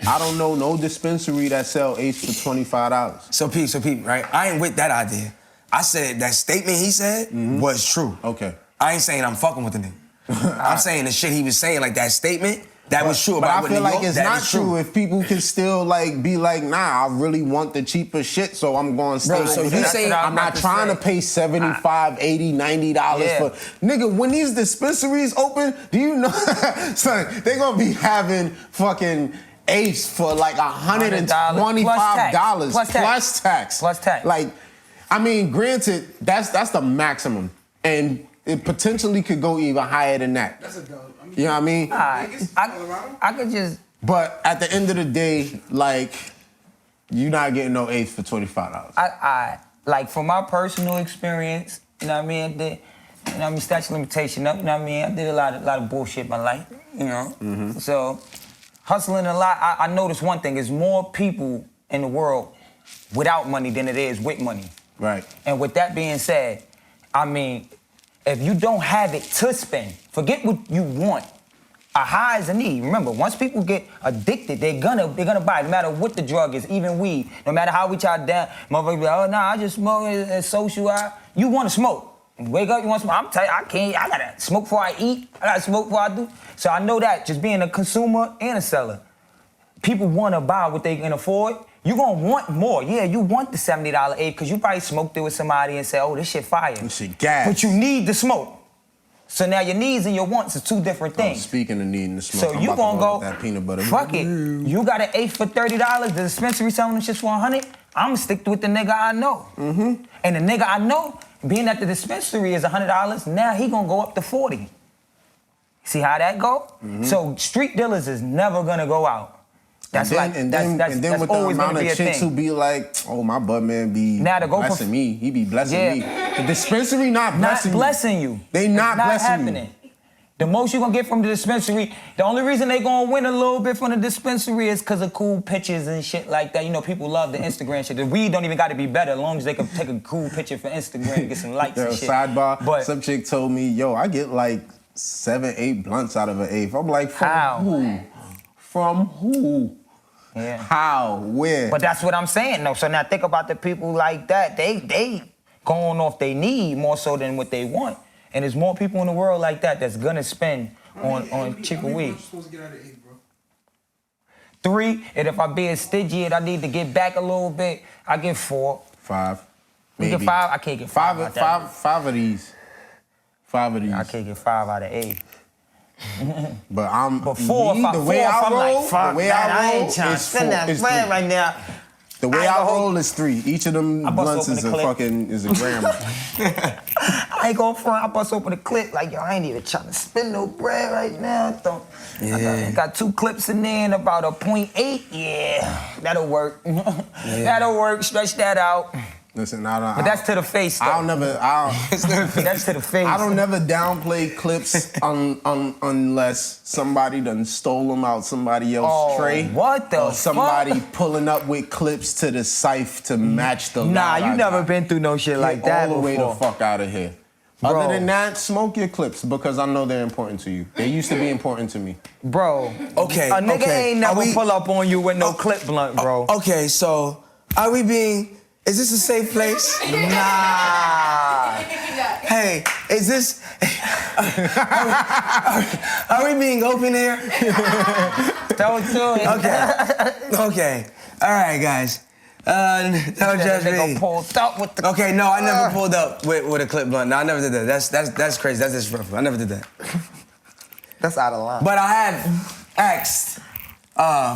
I don't know no dispensary that sell Ace for $25. So Pete, right? I ain't with that idea. I said that statement he said was true. Okay. I ain't saying I'm fucking with the nigga. I'm saying the shit he was saying, like that statement, that was true But about I what feel New like York, it's that not is true if people can still like be like, nah, I really want the cheaper shit, so I'm going to stay. Bro, so over you there. saying- I'm not trying to pay $75, $80, $90 for nigga. When these dispensaries open, do you know, son? They gonna be having fucking apes for like $125 plus tax. Like, I mean, granted, that's the maximum, and it potentially could go even higher than that. That's a dub. You know what I mean? I could just. But at the end of the day, like, you're not getting no apes for $25. I like from my personal experience, you know what I mean? I did, you know what I mean, statute of limitation up, you know what I mean? I did a lot of bullshit in my life, you know? So hustling a lot, I noticed one thing, is more people in the world without money than it is with money. Right. And with that being said, I mean, if you don't have it to spend, forget what you want. A high is a need. Remember, once people get addicted, they're gonna buy it, no matter what the drug is, even weed. No matter how we try to down, motherfuckers be like, oh, nah, I just smoke, it's social. You wanna smoke. You wake up, you wanna smoke. I'm telling you, I gotta smoke before I eat. I gotta smoke before I do. So I know that, just being a consumer and a seller. People wanna buy what they can afford. You gonna want more. Yeah, you want the $70 aid because you probably smoked it with somebody and said, oh, this shit fire. This shit gas. But you need the smoke. So now your needs and your wants are two different things. Speaking of needing the smoke, So I'm you about to gonna roll go, with that peanut butter. fuck it. You got an eighth for $30, the dispensary selling them shit for $100, I'ma stick with the nigga I know. And the nigga I know, being at the dispensary is $100, now he gonna go up to 40. See how that go? So street dealers is never gonna go out. That's and then with the always amount gonna be of a chicks thing. who be like, oh, my bud man be Now to go blessing me. He be blessing me. The dispensary not blessing Not blessing you. They not It's blessing happening. The most you gonna get from the dispensary, the only reason they gonna win a little bit from the dispensary is because of cool pictures and shit like that. You know, people love the Instagram shit. The weed don't even gotta be better as long as they can take a cool picture for Instagram and get some likes Yo, and shit. sidebar, But some chick told me, yo, I get like 7, 8 blunts out of an eighth. I'm like, from How? who? From who? Yeah. How? Where? But that's what I'm saying, though. So now think about the people like that. They going off they need more so than what they want. And there's more people in the world like that that's gonna spend on cheaper weed. You're supposed to get out of 8, bro. 3, and if I being stingy and I need to get back a little bit, I get 4. 5. You get 5? I can't get 5 out that. Five of these. 5 of these. I can't get 5 out of 8. But I'm. But 4 me, if the way I I'm roll, like, fuck, the way man, I roll ain't trying to is spend that is bread 3. right now. The way I ain't I gonna hold- roll is 3. Each of them I bust blunts open is the a clip. fucking is a gram. I ain't gonna front. I bust open the clip like, yo, I ain't even trying to spend no bread right now. I got 2 clips in there and about a 0.8. Yeah, that'll work. That'll work. Stretch that out. Listen, But that's to the face, though. That's to the face. I don't never downplay clips unless somebody done stole them out somebody else's tray. What the or somebody fuck? pulling up with clips to the safe to match the Nah, loud you I never got. been through no shit like Get that all the way the before. fuck out of here. Bro. Other than that, smoke your clips because I know they're important to you. They used to be important to me. Bro. Okay, A nigga okay. ain't never Are we- pull up on you with no clip blunt, bro. Okay, so are we being? Is this a safe place? Nah. Hey, is this? Are we being open here? Don't do it. Okay. All right, guys. Don't judge me. Nigga pulled up with the. Okay, no, I never pulled up with a clip blunt. No, I never did that. That's crazy. That's disrespectful. I never did that. That's out of line. But I have asked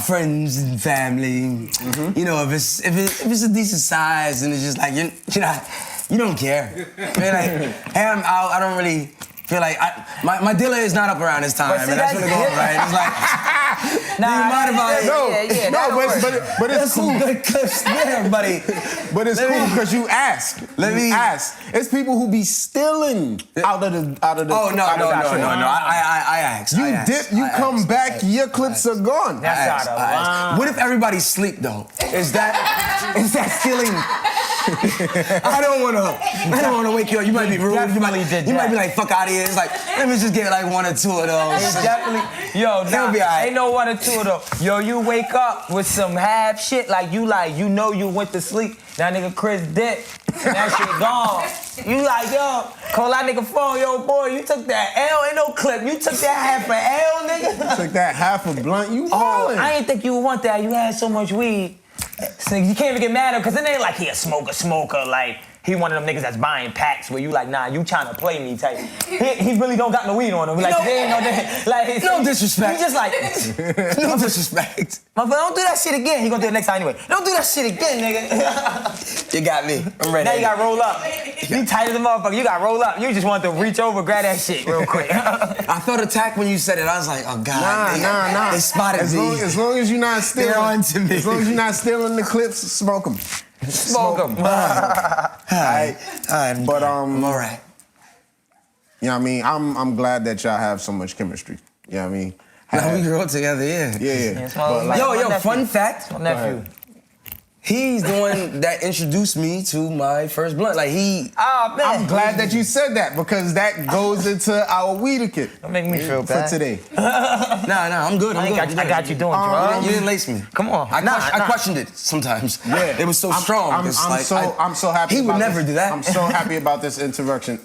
friends and family, you know, if it's a decent size and it's just like you don't care. You're like, hey, I'm out. I don't really feel like my dealer is not up around this time, But see, and that's that's gonna go different. right. It's like, do you mind if I? But There's it's some cool. good clips there, buddy. But it's cool because you ask. You ask. It's people who be stealing out of the. Oh no! I asked. You I asked. dip. You I come asked. back. Your clips are gone. That's out of I asked. line. What if everybody sleep though? Is that stealing? I don't wanna wake you up. You might be rude. definitely did You might that. be like, fuck out of here. It's like, let me just get like 1 or 2 of those. It's definitely, yo, It'll be all right. ain't no 1 or 2 of those. Yo, you wake up with some half shit, like you know you went to sleep. That nigga Chris dip. That shit gone. You like, yo, call that nigga phone, yo, boy, you took that L, ain't no clip. You took that half a L, nigga. You took that half a blunt, you Oh, wildin'. I didn't think you would want that. You had so much weed. So you can't even get mad at him, because it ain't like he a smoker, like, he one of them niggas that's buying packs where you like, nah, you trying to play me type. He really don't got no weed on him. Like, there ain't no, like, No disrespect. He just like, No disrespect. my friend, don't do that shit again. He gonna do it next time anyway. Don't do that shit again, nigga. You got me. I'm ready. Now you gotta roll up. You tight as a motherfucker. You gotta roll up. You just want to reach over, grab that shit real quick. I felt attacked when you said it. I was like, oh God. Nah. They spotted as me. as long as you're not stealing. They're on to me. As long as you're not stealing the clips, smoke them. Smoke him. Alright. But I'm all right. You know what I mean? I'm glad that y'all have so much chemistry. You know what I mean? Now we grew up together, yeah. Yeah. It's my- Yo, my fun nephew. fact. My nephew. He's the one that introduced me to my first blunt. Like he. Oh, man. I'm glad that you said that because that goes into our weed kit Don't make me feel for bad. today. Nah, I'm good. I'm good. I got you doing drugs. You didn't lace me. Come on. I questioned it sometimes. Yeah. It was so strong. I'm 'cause, so happy. He would about never this. do that. I'm so happy about this interaction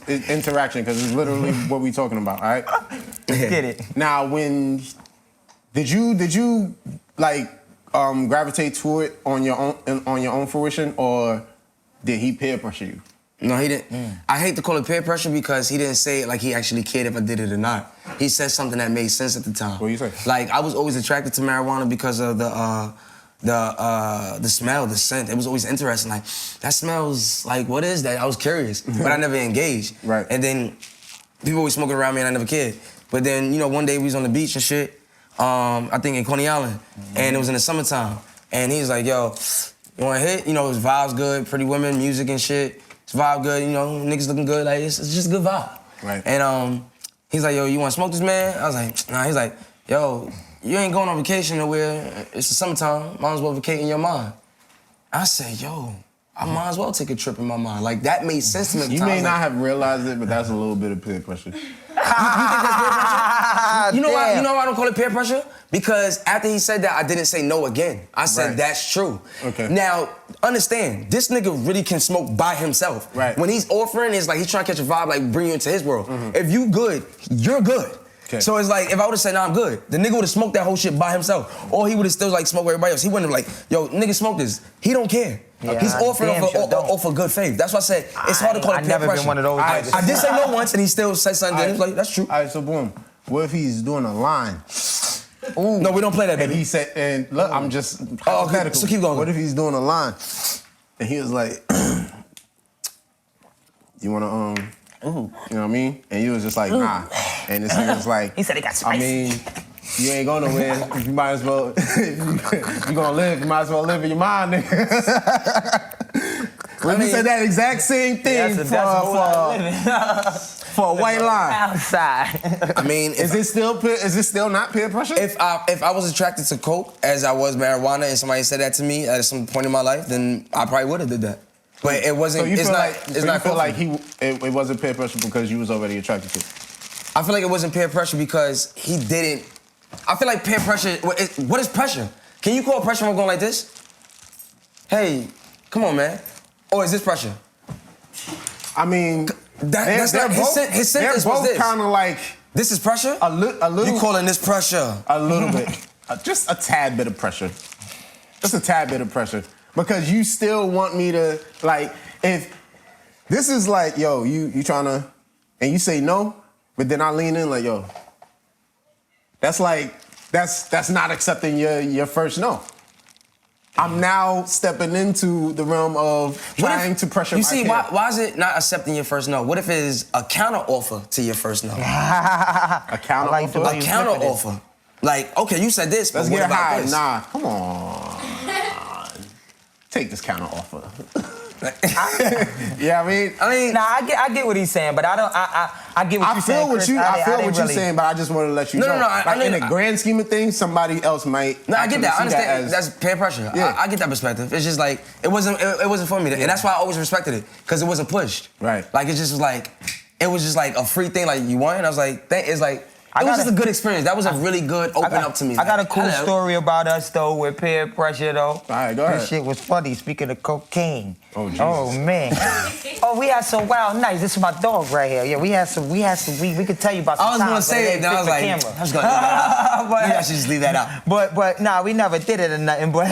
because it's literally what we talking about. All right. Get it. Now, did you like gravitate to it on your own fruition, or did he peer pressure you? No, he didn't. I hate to call it peer pressure because he didn't say it like he actually cared if I did it or not. He said something that made sense at the time. What you say? Like I was always attracted to marijuana because of the smell, the scent. It was always interesting. Like that smells like, what is that? I was curious, but I never engaged. Right. And then people always smoking around me and I never cared. But then one day we was on the beach and shit. I think in Coney Island, and it was in the summertime. And he was like, yo, you want to hit? It was vibes good, pretty women, music and shit. It's vibe good, niggas looking good. Like, it's just a good vibe. Right. And he's like, yo, you want to smoke this, man? I was like, nah. He's like, yo, you ain't going on vacation nowhere. It's the summertime. Might as well vacate in your mind. I said, yo, I might as well take a trip in my mind. Like, that made sense to me at the You time. may I was not like, have realized it, but that's a little bit of peer pressure. You think that's peer pressure? You know why I don't call it peer pressure? Because after he said that, I didn't say no again. I said, Right. that's true. Okay. Now, understand, this nigga really can smoke by himself. Right. When he's offering, it's like he's trying to catch a vibe, like bring you into his world. If you good, you're good. Okay. So it's like, if I would've said, nah, I'm good, the nigga would've smoked that whole shit by himself. Or he would've still like smoked with everybody else. He wouldn't have like, yo, nigga, smoke this. He don't care. Yeah, He's offering damn sure don't. off of good faith. That's why I said, it's hard to call it I've peer never pressure. been one of those niggas. I did say no once, and he still said something. He was like, that's true. All right, so boom. What if he's doing a line? Ooh. No, we don't play that, And baby. he said, and look, I'm just Oh, okay, hypothetical. so keep going. What if he's doing a line? And he was like, you wanna, you know what I mean? And you was just like, nah. And this nigga was like, He said he got spicy. I mean, you ain't going nowhere. You might as well, if you gonna live, you might as well live in your mind, nigga. When he said that exact same thing That's a whole lot of living. for a white line. Outside. I mean, Is it still not peer pressure? if I was attracted to coke as I was marijuana, and somebody said that to me at some point in my life, then I probably would have did that. But it wasn't. So you it's feel not. like, It's so not. you feel coke like for me. it wasn't peer pressure because you was already attracted to it? I feel like it wasn't peer pressure because he didn't. I feel like peer pressure. What is pressure? Can you call pressure when I'm going like this? Hey, come on, man. Or is this pressure? I mean, That's not his sentence they're was both this. kind of like This is pressure. a little. You calling this pressure? A little bit, just a tad bit of pressure. Just a tad bit of pressure because you still want me to like. If this is like, yo, you trying to, and you say no, but then I lean in like, yo, that's like that's not accepting your first no. I'm now stepping into the realm of trying to pressure You my see, kid. why is it not accepting your first no? What if it is a counter offer to your first no? A counter I like the offer? way A you counter flip it. offer. Like, okay, you said this, Let's but what get about high. this? Nah, come on. Take this counter offer. Yeah, I mean, Nah, I get what he's saying, but I don't. I get what I you're feel saying. what Chris. you. I feel didn't what you're really- saying, but I just want to let you No, know. no, no, I Like in know- the grand scheme of things, somebody else might. No, I get that. I actually see understand. as- That's peer pressure. Yeah. I get that perspective. It's just like it wasn't for me, and that's why I always respected it because it wasn't pushed. Right. Like it just was like it was just like a free thing. Like you want, and I was like, it's like It was just a good experience. That was a really good open up to me. I got a Like, cool hello. story about us though with peer pressure though. All right, go ahead. This shit was funny. Speaking of cocaine. Oh, Jesus. Oh man. Oh, we had some wild nights. This is my dog right here. Yeah, we could tell you about some I was gonna times, but it say it, ain't and I fit was for like, camera. I was gonna leave that out. But- Maybe I should just leave that out. But nah, we never did it or nothing. But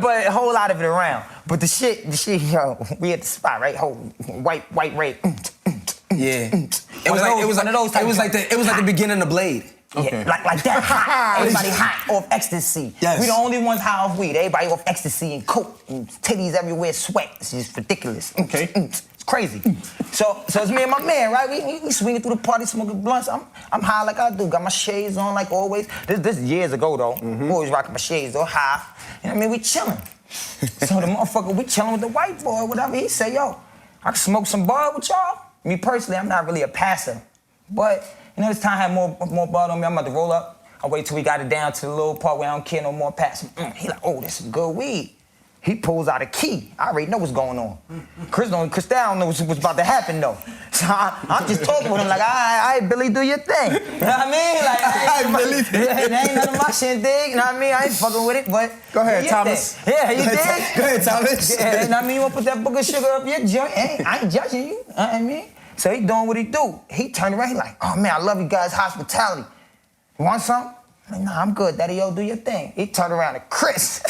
but a whole lot of it around. But the shit, yo, we at the spot, right? Whole white rape. Yeah. It was like the beginning of Blade. Okay. Yeah, like that hot. Everybody hot off ecstasy. Yes. We the only ones high off weed. Everybody off ecstasy and coke and titties everywhere, sweat. It's just ridiculous. Okay. It's crazy. So it's me and my man, right? We swinging through the party, smoking blunts. I'm high like I do. Got my shades on like always. This is years ago though. Always rocking my shades though, high. You know what I mean? We chilling. So the motherfucker, we chilling with the white boy, whatever. He say, yo, I can smoke some bud with y'all. Me personally, I'm not really a passer. But, you know, this time I had more bud on me. I'm about to roll up. I wait till we got it down to the little part where I don't care no more passing. He like, oh, this is good weed. He pulls out a key. I already know what's going on. Chris don't know what's about to happen though. So I'm just talking with him like, all right, Billy, do your thing. You know what I mean? Like, it ain't none of my shit, dig. You know what I mean? I ain't fucking with it, but Go ahead, do your Thomas. thing. Yeah, you dig? Go ahead, Thomas. Yeah, you know what I mean? You wanna put that book of sugar up your joint? Hey, I ain't judging you. You know what I mean? So he doing what he do. He turned around, he like, oh man, I love you guys' hospitality. You want something? I'm like, nah, I'm good, daddy, yo, do your thing. He turned around to Chris.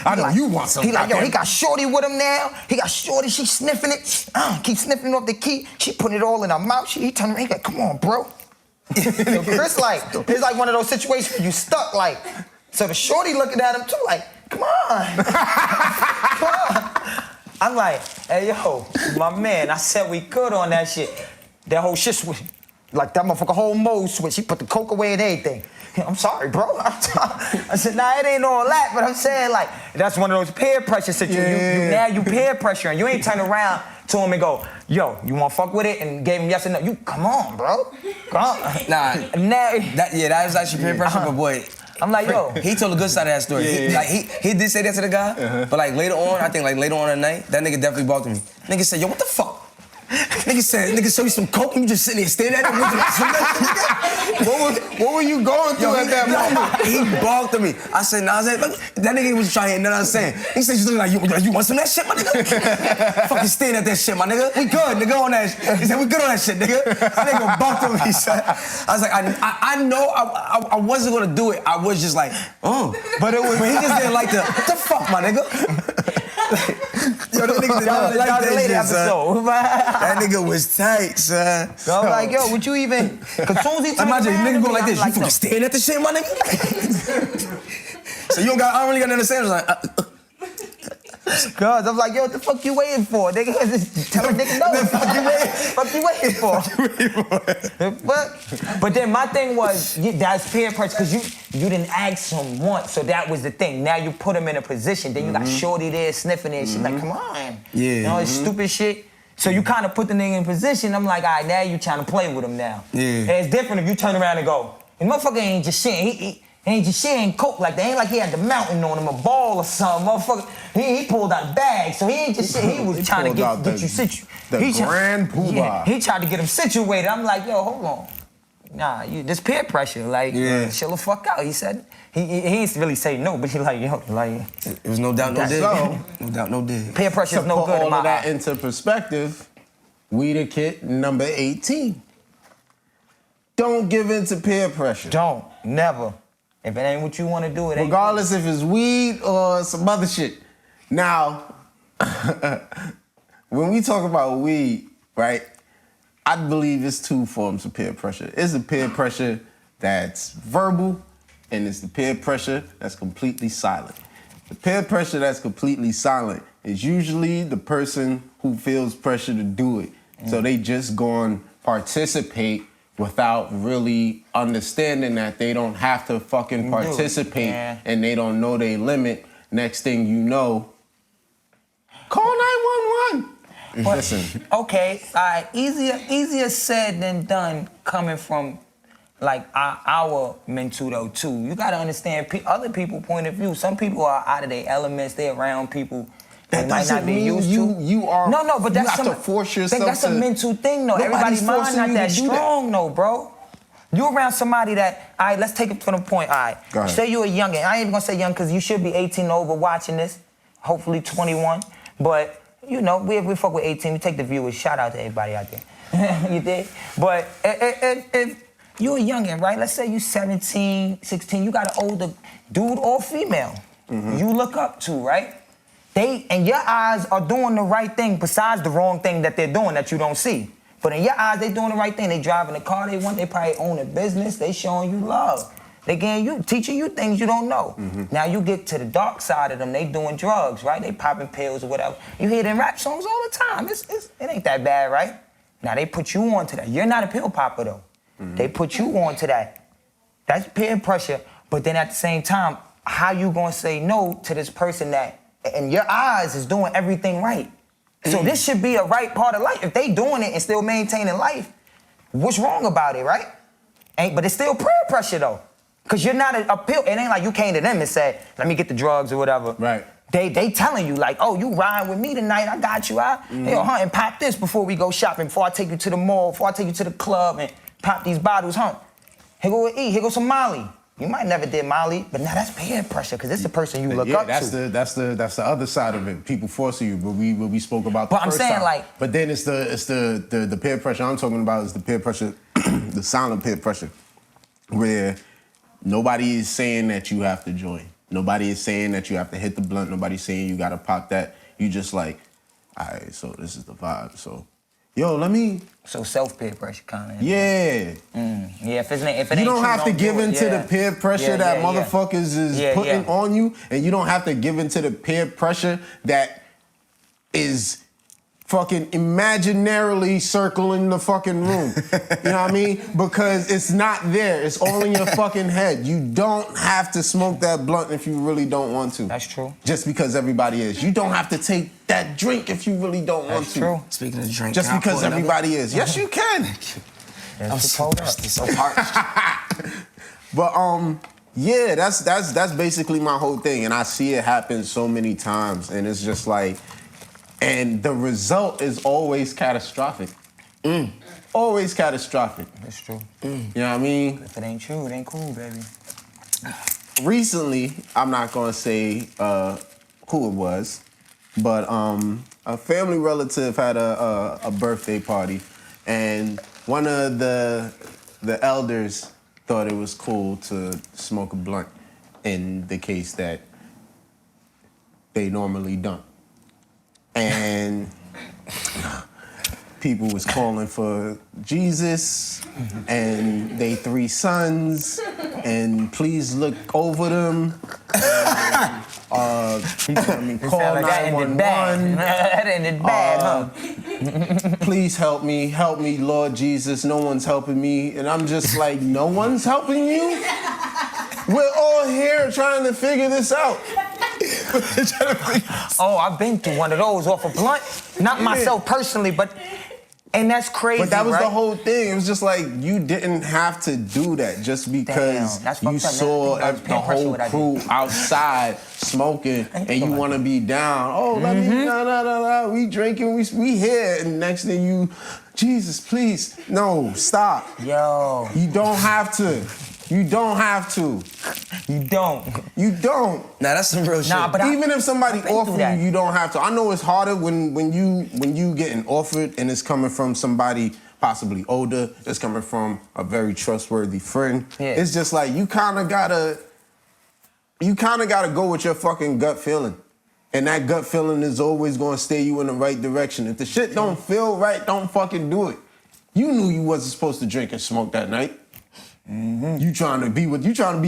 I know you want something. He like, yo, he got Shorty with him now. He got Shorty, she sniffing it. Keep sniffing off the key. She putting it all in her mouth. He turned around, he like, come on, bro. So Chris like, it's like one of those situations where you stuck like. So the Shorty looking at him too like, come on. Come on. I'm like, hey, yo, my man, I said we good on that shit. That whole shit switch. Like that motherfucker whole mode switch. He put the coke away and everything. I'm sorry, bro. I said, nah, it ain't all that, but I'm saying like, that's one of those peer pressure situations. Yeah. You peer pressuring. You ain't turn around to him and go, yo, you wanna fuck with it? And gave him yes or no. You, come on, bro. Come on. Nah, Now, that was actually peer pressure, but boy, I'm like, yo. he told a good side of that story. He did say that to the guy, but like later on, I think like later on at night, that nigga definitely balked me. Nigga said, yo, what the fuck? Nigga show you some coke and you just sitting there staring at him. What were you going through at that moment? He balked at me. I said, nah, that nigga was trying to hear nothing I was saying. He said, you like, you want some of that shit, my nigga? Fucking staring at that shit, my nigga. We good, nigga, on that shit. He said, we good on that shit, nigga. That nigga balked at me, son. I was like, I know I wasn't gonna do it. I was just like, But he just didn't like what the fuck, my nigga? Yo, that nigga did not like that shit, son. That nigga was tight, son. So I'm like, yo, would you even? Cause soon as he turned Imagine around nigga to go me, like I'm this. You fucking no. staring at the shit, my nigga? So I don't really gotta understand. I was like, Cause I'm like, yo, what the fuck you waiting for? Nigga, just tell a nigga no. Fuck you waiting for? But then my thing was, that's peer pressure, cause you didn't ask him once, so that was the thing. Now you put him in a position, then you got Shorty there sniffing it, she's like, come on. Yeah. You know, it's stupid shit. So you kind of put the nigga in position, I'm like, all right, now you trying to play with him now. Yeah. And it's different if you turn around and go, the motherfucker ain't just shitting, he ain't just shitting coke like that. Ain't like he had the mountain on him, a ball or something. Motherfucker, he pulled out a bag, so he ain't just shit. He was trying to get you situated. The grand poobah. Yeah, he tried to get him situated. I'm like, yo, hold on. Nah, this peer pressure, like, chill the fuck out. He said, he ain't really say no, but he like, yo, like. it was no doubt, no dig. So, No doubt, no dig. Peer pressure to is no put good in all my of that eye. into perspective, we the kid number 18. Don't give in to peer pressure. Don't, never. If it ain't what you want to do, it ain't. Regardless if it's weed or some other shit. Now, when we talk about weed, right, I believe it's two forms of peer pressure. It's the peer pressure that's verbal, and it's the peer pressure that's completely silent. The peer pressure that's completely silent is usually the person who feels pressure to do it. So they just go and participate without really understanding that they don't have to fucking participate and they don't know their limit. Next thing you know, call 911. Listen. Okay, all right, easier said than done coming from like our mental though too. You gotta understand other people's point of view. Some people are out of their elements, they're around people That might doesn't not be mean used to. you are. No, but that's you have to force yourself. That's a mental thing, though. Nobody's Everybody's mind forcing not you that to do that. strong, though, bro. You around somebody that, all right, let's take it from the point, all right. Go ahead. Say you a youngin'. I ain't even gonna say young because you should be 18 over watching this, hopefully 21. But, you know, we fuck with 18, we take the viewers. Shout out to everybody out there. You did? But if you a youngin', right? Let's say you 17, 16, you got an older dude or female you look up to, right? They, and your eyes are doing the right thing besides the wrong thing that they're doing that you don't see. But in your eyes, they doing the right thing. They driving the car they want. They probably own a business. They showing you love. They getting you, teaching you things you don't know. Now you get to the dark side of them. They doing drugs, right? They popping pills or whatever. You hear them rap songs all the time. It ain't that bad, right? Now they put you on to that. You're not a pill popper though. They put you on to that. That's peer pressure. But then at the same time, how you gonna say no to this person that in your eyes is doing everything right? So this should be a right part of life. If they doing it and still maintaining life, what's wrong about it, right? But it's still peer pressure though. Cause you're not a pill. It ain't like you came to them and said, let me get the drugs or whatever. Right. They telling you like, oh, you riding with me tonight, I got you out. Yo, and pop this before we go shopping, before I take you to the mall, before I take you to the club and pop these bottles, Here go E, here go some Molly. You might never did Molly, but now that's peer pressure, because it's the person you look up to. That's the other side of it. People forcing you, but we spoke about the But I'm first saying, time. like- But then it's the peer pressure I'm talking about is the peer pressure, the silent peer pressure, where nobody is saying that you have to join. Nobody is saying that you have to hit the blunt. Nobody's saying you gotta pop that. You just like, all right, so this is the vibe. So, yo, let me. So self-peer pressure kind of. Yeah. Yeah, if it ain't You don't you, have to give do it. into Yeah. the peer pressure Yeah, that yeah, yeah. motherfuckers is putting on you, and you don't have to give into the peer pressure that is fucking imaginarily circling the fucking room. You know what I mean? Because it's not there. It's all in your fucking head. You don't have to smoke that blunt if you really don't want to. That's true. Just because everybody is. You don't have to take that drink if you really don't want to. True. Speaking of drink, Just can I because pour another? everybody is. Yes, you can. I'm so thirsty, so parched. But yeah, that's basically my whole thing, and I see it happen so many times, and it's just like, and the result is always catastrophic. Always catastrophic. That's true. You know what I mean? If it ain't you, it ain't cool, baby. Recently, I'm not gonna say who it was, but a family relative had a birthday party, and one of the elders thought it was cool to smoke a blunt in the case that they normally don't. And people was calling for Jesus and they 3 sons, and please look over them. And, call 911. That ended bad, huh? Please help me, Lord Jesus. No one's helping me. And I'm just like, no one's helping you? We're all here trying to figure this out. Oh, I've been through one of those off a blunt. Not myself personally, but, and that's crazy, But that was right? the whole thing. It was just like, you didn't have to do that just because Damn, that's you fucked up. saw That's the peer pressure whole what I did. crew outside smoking and you want to be down. Oh, let me, no, we drinking, we here. And next thing you, Jesus, please, no, stop. Yo. You don't have to. You don't have to. You don't. You don't. Nah, that's some real shit. Nah, but Even if somebody I've been offer through that. you don't have to. I know it's harder when you getting offered and it's coming from somebody possibly older. It's coming from a very trustworthy friend. Yeah. It's just like you kind of gotta go with your fucking gut feeling, and that gut feeling is always gonna steer you in the right direction. If the shit don't feel right, don't fucking do it. You knew you wasn't supposed to drink and smoke that night. You trying to be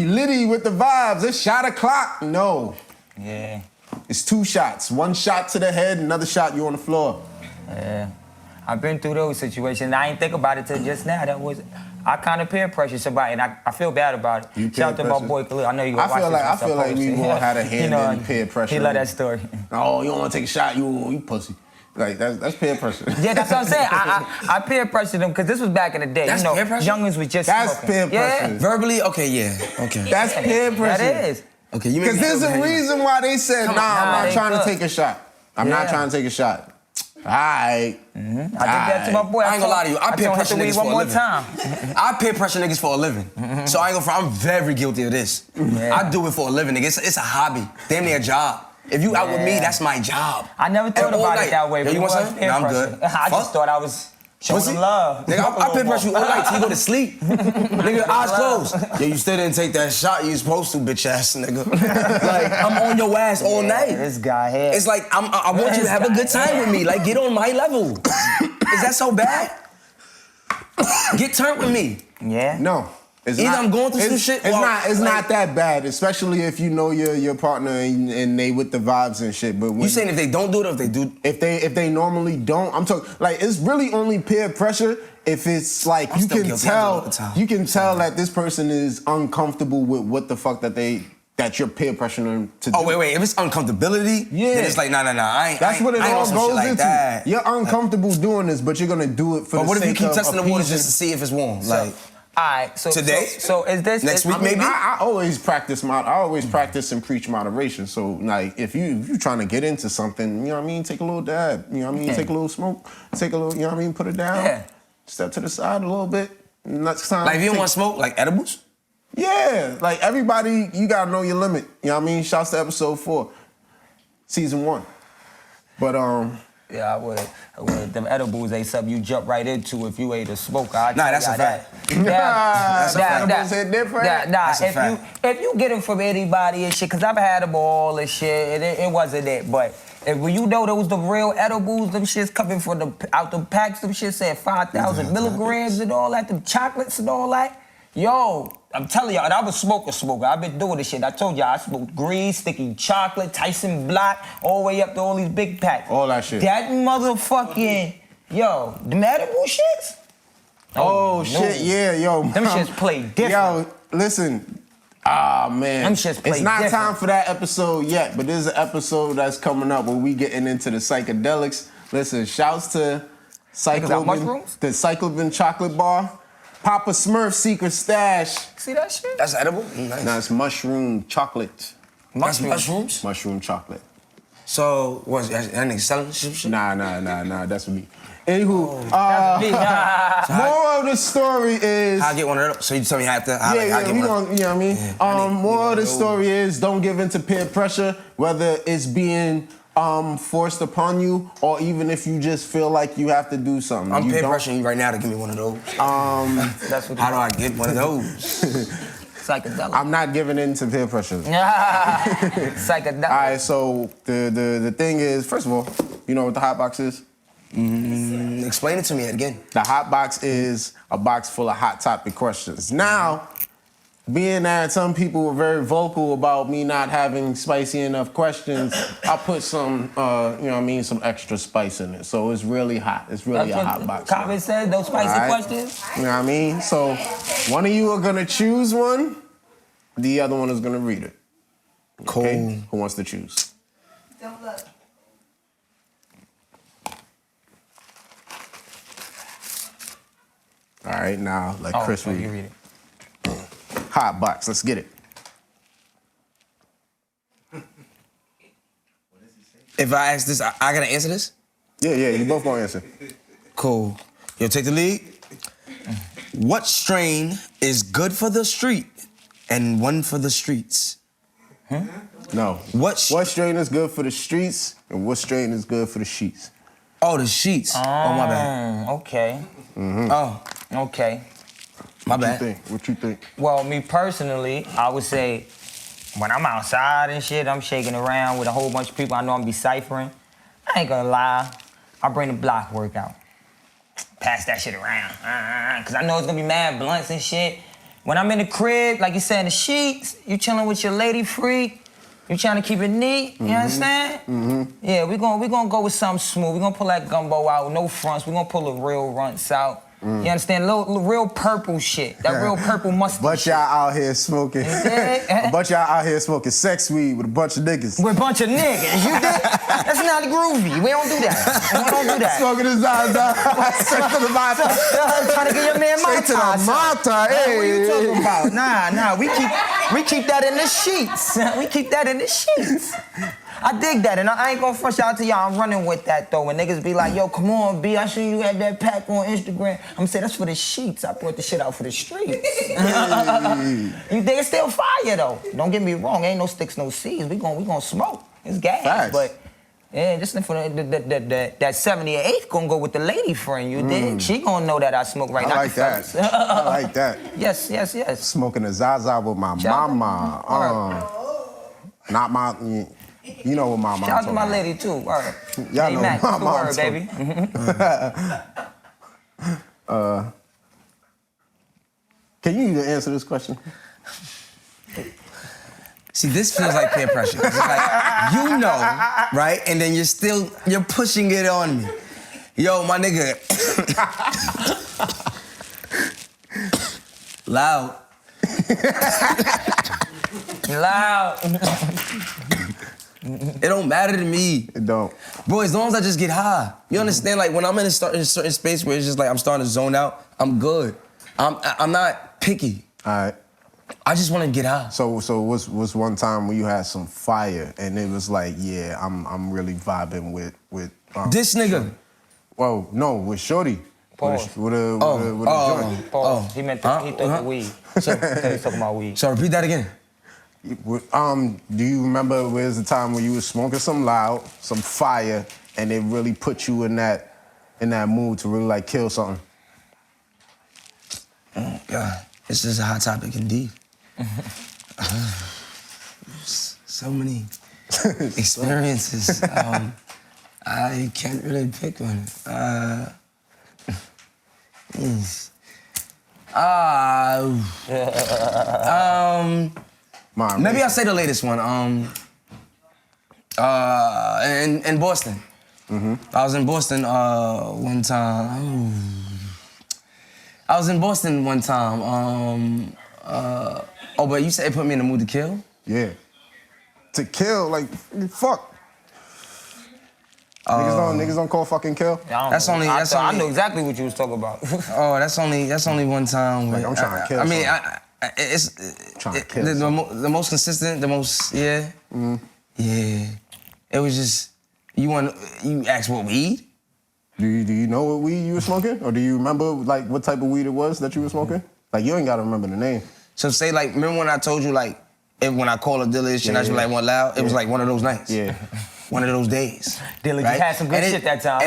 litty with the vibes. It's shot o'clock. No. Yeah. It's 2 shots. 1 shot to the head, another shot, you on the floor. Yeah. I've been through those situations. I ain't think about it till just now. I kind of peer pressure somebody, and I feel bad about it. You Shout out to peer my pressure? boy Khalil. I know you gonna watch this. I feel like we all had a hand in peer pressure. He love that story. Oh, you don't want to take a shot? You pussy. Like that's peer pressure. Yeah, that's what I'm saying. I peer pressured them because this was back in the day. That's you know, peer pressure? youngins was just That's smoking. peer pressure. Yeah. Verbally? Okay, yeah. Okay. That's peer pressure. That is. Okay, you make Because me there's feel a bad. reason why they said, nah, I'm not they trying to good. take a shot. I'm not trying to take a shot. All right. I did that to my boy. I ain't gonna lie to you. I peer pressure hit the weed niggas one for a more living. time. I peer pressure niggas for a living. So I ain't gonna front. I'm very guilty of this. Yeah. I do it for a living, nigga. It's a hobby. Damn near a job. If you out with me, that's my job. I never thought And all about night. it that way. Yo, But you it want was something? peer Nah, I'm pressure. good. I just thought I was showing Pussy? them love. Nigga, I peer pressure you all night till you go to sleep. Nigga, eyes closed. Yo, you still didn't take that shot you supposed to, bitch ass nigga. Like, I'm on your ass all night. This guy here. It's like, I want you to have a good time with me. Like, get on my level. Is that so bad? Get turned with me. Yeah. No. It's Either not, I'm going through some it's- shit It's or, not like- that bad, especially if you know your partner and they with the vibes and shit. But when, You saying if they don't do it or if they do? if they normally don't, I'm talking like it's really only peer pressure if it's like I'm you still can guilty. I do it all the tell time. you can tell that this person is uncomfortable with what the fuck that you're peer pressuring them to do. Oh, wait. If it's uncomfortability, then it's like, nah. That's what it I ain't all on some shit goes like into. That. You're uncomfortable doing this, but you're gonna do it for But the what if you sake keep of testing the water appeasing. just to see if it's warm? Like, All right, so Today? So is this Next week, I mean, maybe? I always practice practice and preach moderation. So like if you trying to get into something, you know what I mean, take a little dab. You know what I mean? Take a little smoke, take a little, you know what I mean, put it down. Yeah. Step to the side a little bit. Next time. like if you don't take- want to smoke, like edibles? Yeah, like everybody, you gotta know your limit. You know what I mean? Shouts to episode 4, season 1. But Yeah, I would. Them edibles ain't something you jump right into if you ain't a smoker. I Nah, tell that's y'all a that. fact. That's a fact. Edibles hit different. That's a fact. If you get them from anybody and shit, cause I've had them all and shit, and it wasn't it. But when you know those the real edibles, them shits coming from out the packs, them shits said 5,000 milligrams and all that, them chocolates and all that. Yo, I'm telling y'all, and I'm a smoker. I've been doing this shit. I told y'all I smoked green, sticky chocolate, Tyson Black, all the way up to all these big packs. All that shit. That motherfucking, yo, them edible shits? oh no. shit, yeah, yo. Them shits play different. Yo, listen. Ah man, Them shits play it's not different. time for that episode yet, but there's an episode that's coming up where we getting into the psychedelics. Listen, shouts to got mushrooms? the Cyclobin chocolate bar, Papa Smurf secret stash. See that shit? That's edible? Nice. Now it's mushroom chocolate, That's mushrooms? mushroom chocolate. So, what's that nigga selling shit? Nah, that's me. Anywho, That's me. moral of the story is. I'll get one of those. So you tell me how to, how, Yeah, get we one. gonna, you know what I mean? Yeah, I need Moral of the those. story is don't give in to peer pressure, whether it's being forced upon you or even if you just feel like you have to do something. I'm You peer don't- pressuring you right now to give me one of those. That's what How do I get one of those? Psychedelic. I'm not giving in to peer pressure. Psychedelic. All right, so the thing is, first of all, you know what the hot box is? Explain it to me again. The hot box is a box full of hot topic questions. Now, being that some people were very vocal about me not having spicy enough questions, I put some, you know what I mean, some extra spice in it. So it's really hot. It's really a hot box. Comment said those spicy All right. questions. You know what I mean? So one of you are gonna choose one, the other one is gonna read it. Cool. Okay? Who wants to choose? Don't look. All right, now let Oh, Chris read you it. read it. Hot box, let's get it. If I ask this, I gotta answer this? Yeah, you both gonna answer. Cool. Yo, take the lead. What strain is good for the street and one for the streets? No. What strain is good for the streets and what strain is good for the sheets? Oh, the sheets. Oh, my bad. Okay. Oh, Okay. my What you bad. think? What you think? Well, me personally, I would say when I'm outside and shit, I'm shaking around with a whole bunch of people I know I'm deciphering. I ain't gonna lie. I bring the block workout. Pass that shit around. Cause I know it's gonna be mad blunts and shit. When I'm in the crib, like you said, in the sheets, you chilling with your lady freak. You trying to keep it neat, you understand? Yeah, we gonna go with something smooth. We gonna pull that gumbo out, no fronts. We gonna pull the real runts out. You understand? Little real purple shit. That real purple mustard Bunch shit. y'all out here smoking. dig? A bunch y'all out here smoking sex weed with a bunch of niggas. We're a bunch of niggas. You dig? That's not groovy. We don't do that. We don't do that. Smoking the Zaza. Straight to the Mata. Trying to get your man Straight to the Mata. Hey. What are you talking about? Nah. We keep that in the sheets. We keep that in the sheets. I dig that, and I ain't gonna front out to y'all. I'm running with that though. When niggas be like, "Yo, come on, B, I seen you had that pack on Instagram." I'm gonna say that's for the sheets. I brought the shit out for the streets. You think it's still fire though? Don't get me wrong. Ain't no sticks, no seeds. We gon' smoke. It's gas, Facts. but. Yeah, just for that 78 gonna go with the lady friend, you dig? She gonna know that I smoke right now. I like that. I like that. Yes. Smoking a Zaza with my mama. Not my, you know what my mom. Shout out to my lady too. Word. Y'all hey, know Mac, my the mom. word, baby. Can you even answer this question? See, this feels like peer pressure. It's like, you know, right? And then you're pushing it on me. Yo, my nigga. Loud. Loud. It don't matter to me. It don't. Bro, as long as I just get high. You understand? Like, when I'm in a certain space where it's just like I'm starting to zone out, I'm good. I'm not picky. All right. I just want to get high. So what's one time when you had some fire and it was like, yeah, I'm really vibing with This nigga. Whoa, no, with Shorty. Pause. With a joint. Pause. He meant he thought weed. So he's talking about weed. So repeat that again. Do you remember where's the time when you was smoking some loud, some fire, and it really put you in that mood to really like kill something? Oh God. This is a hot topic indeed. So many experiences. I can't really pick one. Maybe I'll say the latest one. In Boston. Mm-hmm. I was in Boston one time. I was in Boston one time. But you said it put me in the mood to kill? Yeah. To kill, like, fuck. Niggas don't call fucking kill. I know exactly what you was talking about. That's only one time. Like, I'm trying to kill. It's trying to kill the most consistent, the most yeah. Mm-hmm. Yeah. It was just you asked what weed? Do you know what weed you were smoking? Or do you remember, like, what type of weed it was that you were smoking? Like, you ain't gotta remember the name. So say, like, remember when I told you, like, when I call a Dillish and I just like one loud? It was like one of those nights. Yeah. One of those days. Dillish, right? you had some good shit that time.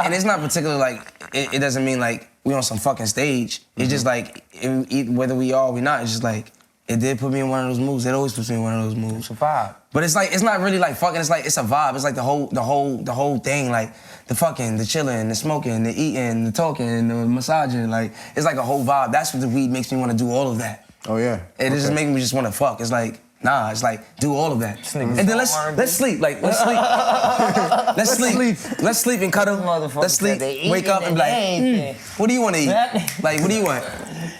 And it's not particularly like, it doesn't mean like we on some fucking stage. It's just like, whether we are or we not, it's just like, it did put me in one of those moods. It always puts me in one of those moods. It's a vibe. But it's like, it's not really like fucking, it's like, it's a vibe. It's like the whole thing, like the fucking, the chilling, the smoking, the eating, the talking, the massaging, like, it's like a whole vibe. That's what the weed makes me want to do all of that. Oh, yeah. It just makes me just want to fuck. It's like, nah, it's like, do all of that. And then let's sleep, like, let's sleep. Let's sleep and cuddle. Let's sleep, wake up and be like, what do you want to eat? Like, what do you want?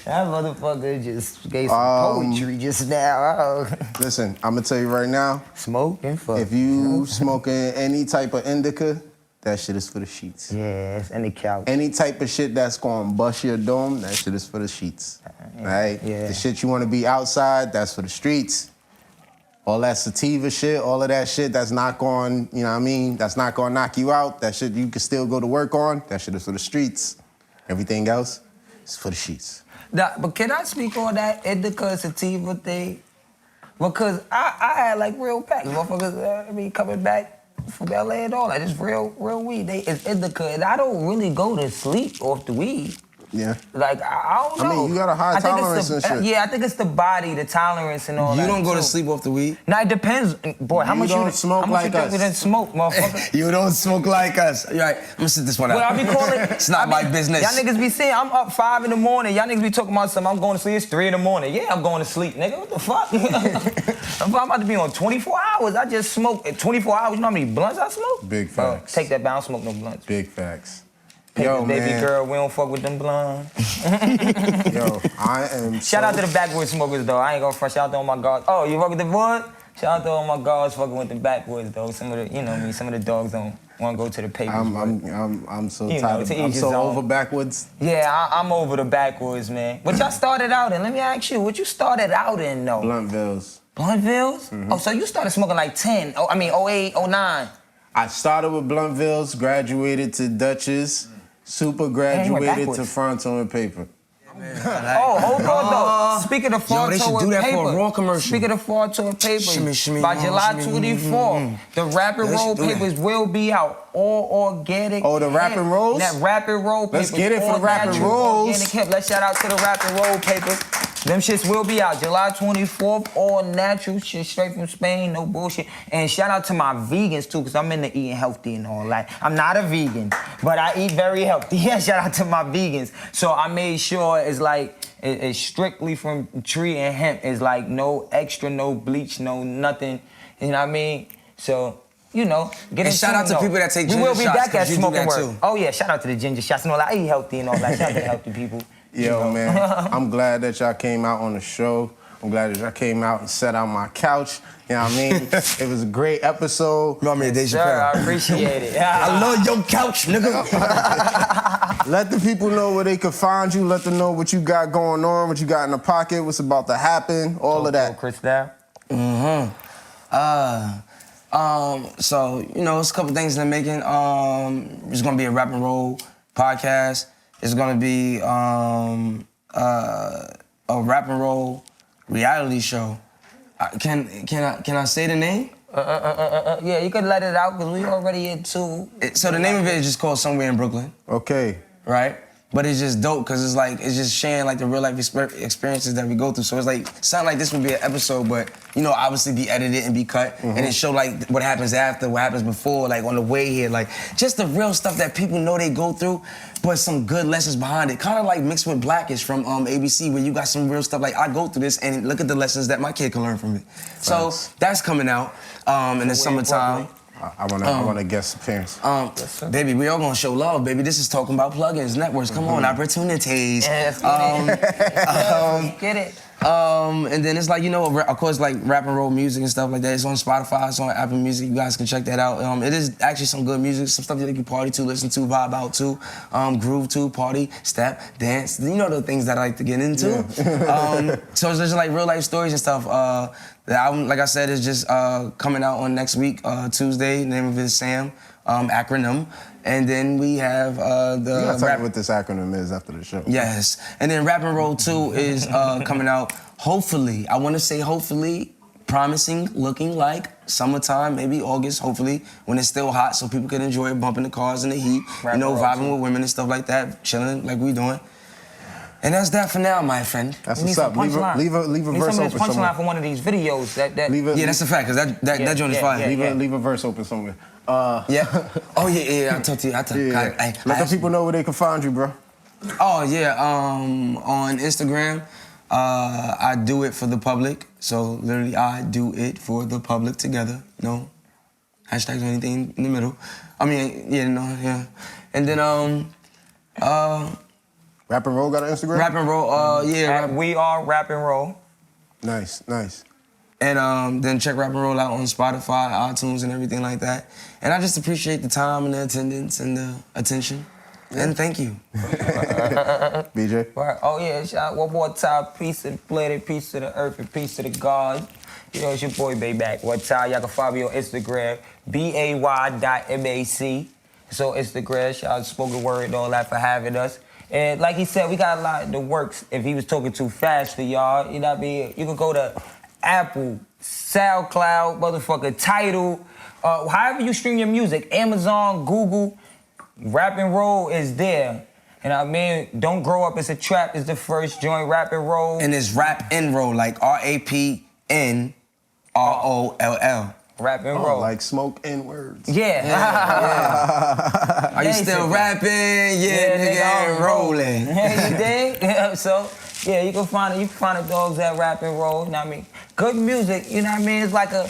That motherfucker just gave some poetry just now. Listen, I'm gonna tell you right now. Smoke and fuck. If you smoking any type of indica, that shit is for the sheets. Yes, and the couch. Any type of shit that's gonna bust your dome, that shit is for the sheets. Right? Yeah. The shit you wanna be outside, that's for the streets. All that sativa shit, all of that shit that's not going, you know what I mean? That's not gonna knock you out. That shit you can still go to work on, that shit is for the streets. Everything else is for the sheets. But can I speak on that indica sativa thing? Because I had like real packs. Motherfuckers, coming back from LA and all that. It's real weed. It's indica. And I don't really go to sleep off the weed. Yeah. Like, I don't know. I mean, you got a high tolerance and shit. Yeah, I think it's the body, the tolerance and all that. You don't go to sleep off the weed? Now, it depends. Boy, how much you don't smoke like us. You didn't smoke, motherfucker. You don't smoke like us. You're right. I'm gonna sit this one out. Well, I be calling. It's not my business. Y'all niggas be saying I'm up 5 in the morning. Y'all niggas be talking about something. I'm going to sleep. It's 3 in the morning. Yeah, I'm going to sleep, nigga. What the fuck? I'm about to be on 24 hours. I just smoke. At 24 hours, you know how many blunts I smoke? Big facts. Take that back. I don't smoke no blunts. Big facts. Yo, baby girl, we don't fuck with them blunts. Yo, I am. Shout out to the backwoods smokers though. I ain't gonna front. Shout out to all my guards. Oh, you fuck with the wood? Shout out to all my guards fucking with the backwoods though. Some of the, you know me, some of the dogs don't want to go to the papers. I'm so tired. I'm so over backwoods. Yeah, I'm over the backwoods, man. What y'all started out in? Let me ask you, what you started out in though? Bluntvilles. Bluntvilles? Oh, so you started smoking like 10, 08, 09. I started with Bluntvilles, graduated to Dutchess, super graduated to Fronto and Paper. Oh, hold on though. Speaking of Fronto they should and do that Paper, for a raw commercial. Speaking of Fronto and Paper, Shimmy, by July 24th, the Rap and Yeah, they Roll should do that. papers will be out. All organic. Oh, the Rap and Rolls? That Rap and Roll papers. Let's get it for the all Rap and natural, Rolls. Organic hemp. Let's shout out to the Rap and Roll papers. Them shits will be out July 24th. All natural shit, straight from Spain, no bullshit. And shout out to my vegans too, because I'm into eating healthy and all that. I'm not a vegan, but I eat very healthy. Yeah, shout out to my vegans. So I made sure it's like, it's strictly from tree and hemp. It's like no extra, no bleach, no nothing. You know what I mean? So, you know, get And shout out to people that take ginger We will be shots, back 'cause at you do Smoking that Word. too. Oh yeah, shout out to the ginger shots and all that. I eat healthy and all that. Shout out to the healthy people. Yo, man, I'm glad that y'all came out on the show. I'm glad that y'all came out and sat on my couch. You know what I mean? It was a great episode. Remind me of Dave Sir, Chappelle. I appreciate it. I love your couch, nigga. Let the people know where they can find you. Let them know what you got going on, what you got in the pocket, what's about to happen, all of that. Chris Dow. So, you know, it's a couple things in the making. It's gonna be a Rap and Roll podcast. It's gonna be a Rap and Roll reality show. Can I say the name? Yeah, you could let it out because we already in two. So the name of it is just called Somewhere in Brooklyn, Okay. right? But it's just dope because it's like, it's just sharing like the real life experiences that we go through. So it's like, something like this would be an episode, but you know, obviously be edited and be cut. And it show like what happens after, what happens before, like on the way here. Like just the real stuff that people know they go through, but some good lessons behind it. Kind of like mixed with Blackish from ABC, where you got some real stuff. Like I go through this and look at the lessons that my kid can learn from it. So that's coming out in the summertime. I want a guest appearance. Baby, we all gonna show love, baby. This is talking about plugins, networks. Come on, opportunities. Yes, get it. And then it's like, you know, of course, like Rap and Roll music and stuff like that. It's on Spotify, it's on Apple Music. You guys can check that out. It is actually some good music, some stuff that you can party to, listen to, vibe out to, groove to, party, step, dance. You know the things that I like to get into. So it's just like real life stories and stuff. The album, like I said, is just coming out on next week, Tuesday. The name of it is Sam, acronym. And then we have You gotta tell me what this acronym is after the show. Yes. And then Rap and Roll 2 is coming out, hopefully, I want to say hopefully, promising, looking like summertime, maybe August, hopefully, when it's still hot so people can enjoy it, bumping the cars in the heat, Rap you know, and Roll vibing with women and stuff like that, chilling like we doing. And that's that for now, my friend. That's We need what's up. some punchline. Leave a Need verse some open punchline somewhere. for one of these videos. Yeah, that's a fact, because that joint is fire. Leave a verse open somewhere. Yeah? Oh, yeah, I'll talk to you. Let the people know where they can find you, bro. Oh, yeah, on Instagram, I do it for the public. So literally, I do it for the public together. No hashtags or anything in the middle. I mean, yeah. And then, Rap and Roll got an Instagram? Rap and Roll, We are Rap and Roll. Nice. And then check Rap and Roll out on Spotify, iTunes, and everything like that. And I just appreciate the time and the attendance and the attention. Yeah. And thank you. BJ? Right. Oh yeah, shout out one more time. Peace to the planet, peace to the earth, and peace to the gods. You know, it's your boy Bayback. One time, y'all can follow me on Instagram, bay.mac. So Instagram, shout out to Spoken Word and all that for having us. And like he said, we got a lot in the works. If he was talking too fast to y'all, you know what I mean? You can go to Apple, SoundCloud, motherfucker, Tidal, however you stream your music, Amazon, Google, Rap and Roll is there. And I mean, Don't Grow Up, It's a Trap is the first joint, Rap and Roll. And it's Rap and Roll, like RAPNROLL. Rap and Roll. Like smoke and words. Yeah. Are you still rapping? Yeah, nigga, and rolling. You dig? So, yeah, you can find the dogs at Rap and Roll, you know what I mean? Good music, you know what I mean? It's like I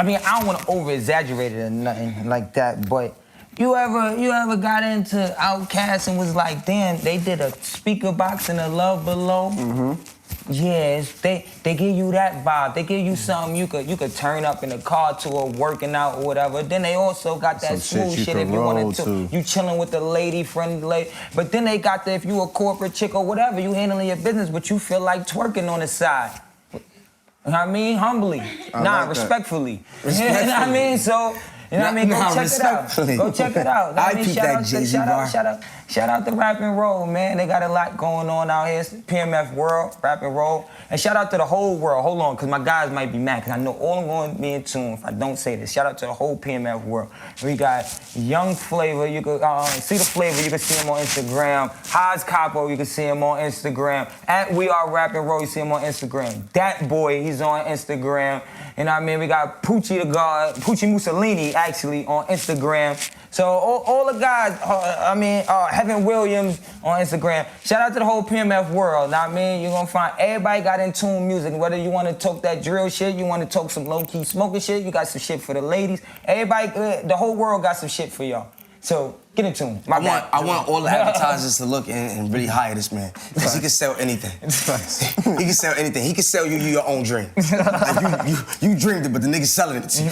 don't want to over-exaggerate it or nothing like that, but you ever got into Outkast and was like, damn, they did a speaker box in the Love Below? Mm-hmm. Yes, they give you that vibe. They give you something you could turn up in the car to or working out or whatever. Then they also got that smooth shit if you wanted to. You chilling with the lady, friendly lady. But then they got if you a corporate chick or whatever, you handling your business, but you feel like twerking on the side. You know what I mean? Humbly. Respectfully. You know what I mean? So, you know what I mean? Go check it out. Go check it out. I peep that Jay-Z bar. Shout out to Rap and Roll, man. They got a lot going on out here. PMF World, Rap and Roll. And shout out to the whole world. Hold on, because my guys might be mad, because I know all I'm going to be in tune if I don't say this. Shout out to the whole PMF world. We got Young Flavor. You can see the Flavor. You can see him on Instagram. Haas Capo. You can see him on Instagram. At We Are Rap and Roll. You see him on Instagram. Dat Boy. He's on Instagram. You know what I mean? We got Poochie the God, Poochie Mussolini, actually, on Instagram. So all the guys, Heaven Williams on Instagram. Shout out to the whole PMF world. Know what I mean? You're gonna find everybody got in tune music. Whether you want to talk that drill shit, you want to talk some low-key smoking shit, you got some shit for the ladies. Everybody, the whole world got some shit for y'all. So get in tune. I want all the advertisers to look and really hire this man, because he can sell anything. He can sell anything. He can sell you your own dream. Like you dreamed it, but the nigga's selling it to you.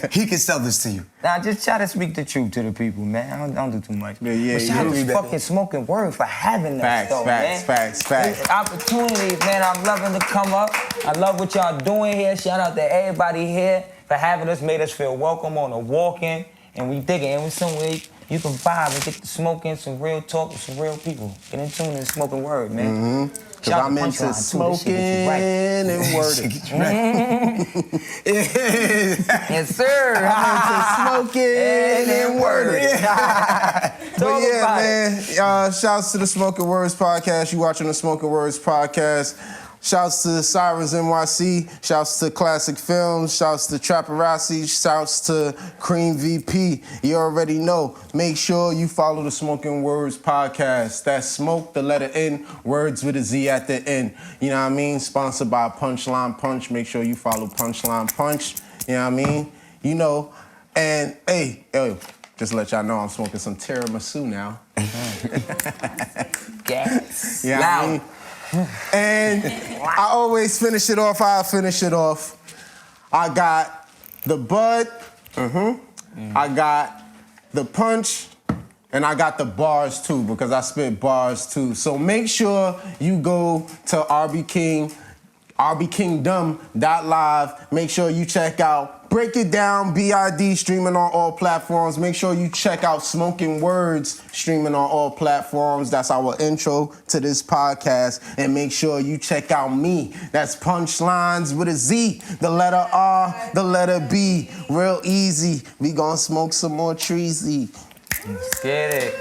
He can sell this to you. Nah, just try to speak the truth to the people, man. I don't do too much. Yeah, but shout out to fucking Smoking Word for having that stuff, man. Facts. Opportunities, man. I'm loving to come up. I love what y'all doing here. Shout out to everybody here for having us, made us feel welcome on the walk-in. And we dig it, and we some way you can vibe and get to smoking, some real talk with some real people. Get in tune to the Smoking Word, man. Because I'm into smoking and wording. Yes, sir. I'm into smoking and wording. But yeah, man, shouts to the Smoking Words podcast. You watching the Smoking Words podcast. Shouts to Sirens NYC, shouts to Classic Films, shouts to Trapperassi, shouts to Cream VP. You already know. Make sure you follow the Smoking Words podcast. That's smoke, the letter N, words with a Z at the end. You know what I mean? Sponsored by Punchline Punch. Make sure you follow Punchline Punch. You know what I mean? You know. And hey, just to let y'all know I'm smoking some tiramisu now. Gas. Yeah, you know what I mean? And I always finish it off how I finish it off. I got the bud, I got the punch, and I got the bars too, because I spit bars too. So make sure you go to rbkingdom.live. Make sure you check out Break It Down, BID, streaming on all platforms. Make sure you check out Smoking Words, streaming on all platforms. That's our intro to this podcast. And make sure you check out me. That's Punchlines with a Z, the letter R, the letter B. Real easy. We gonna smoke some more treesy. Let's get it.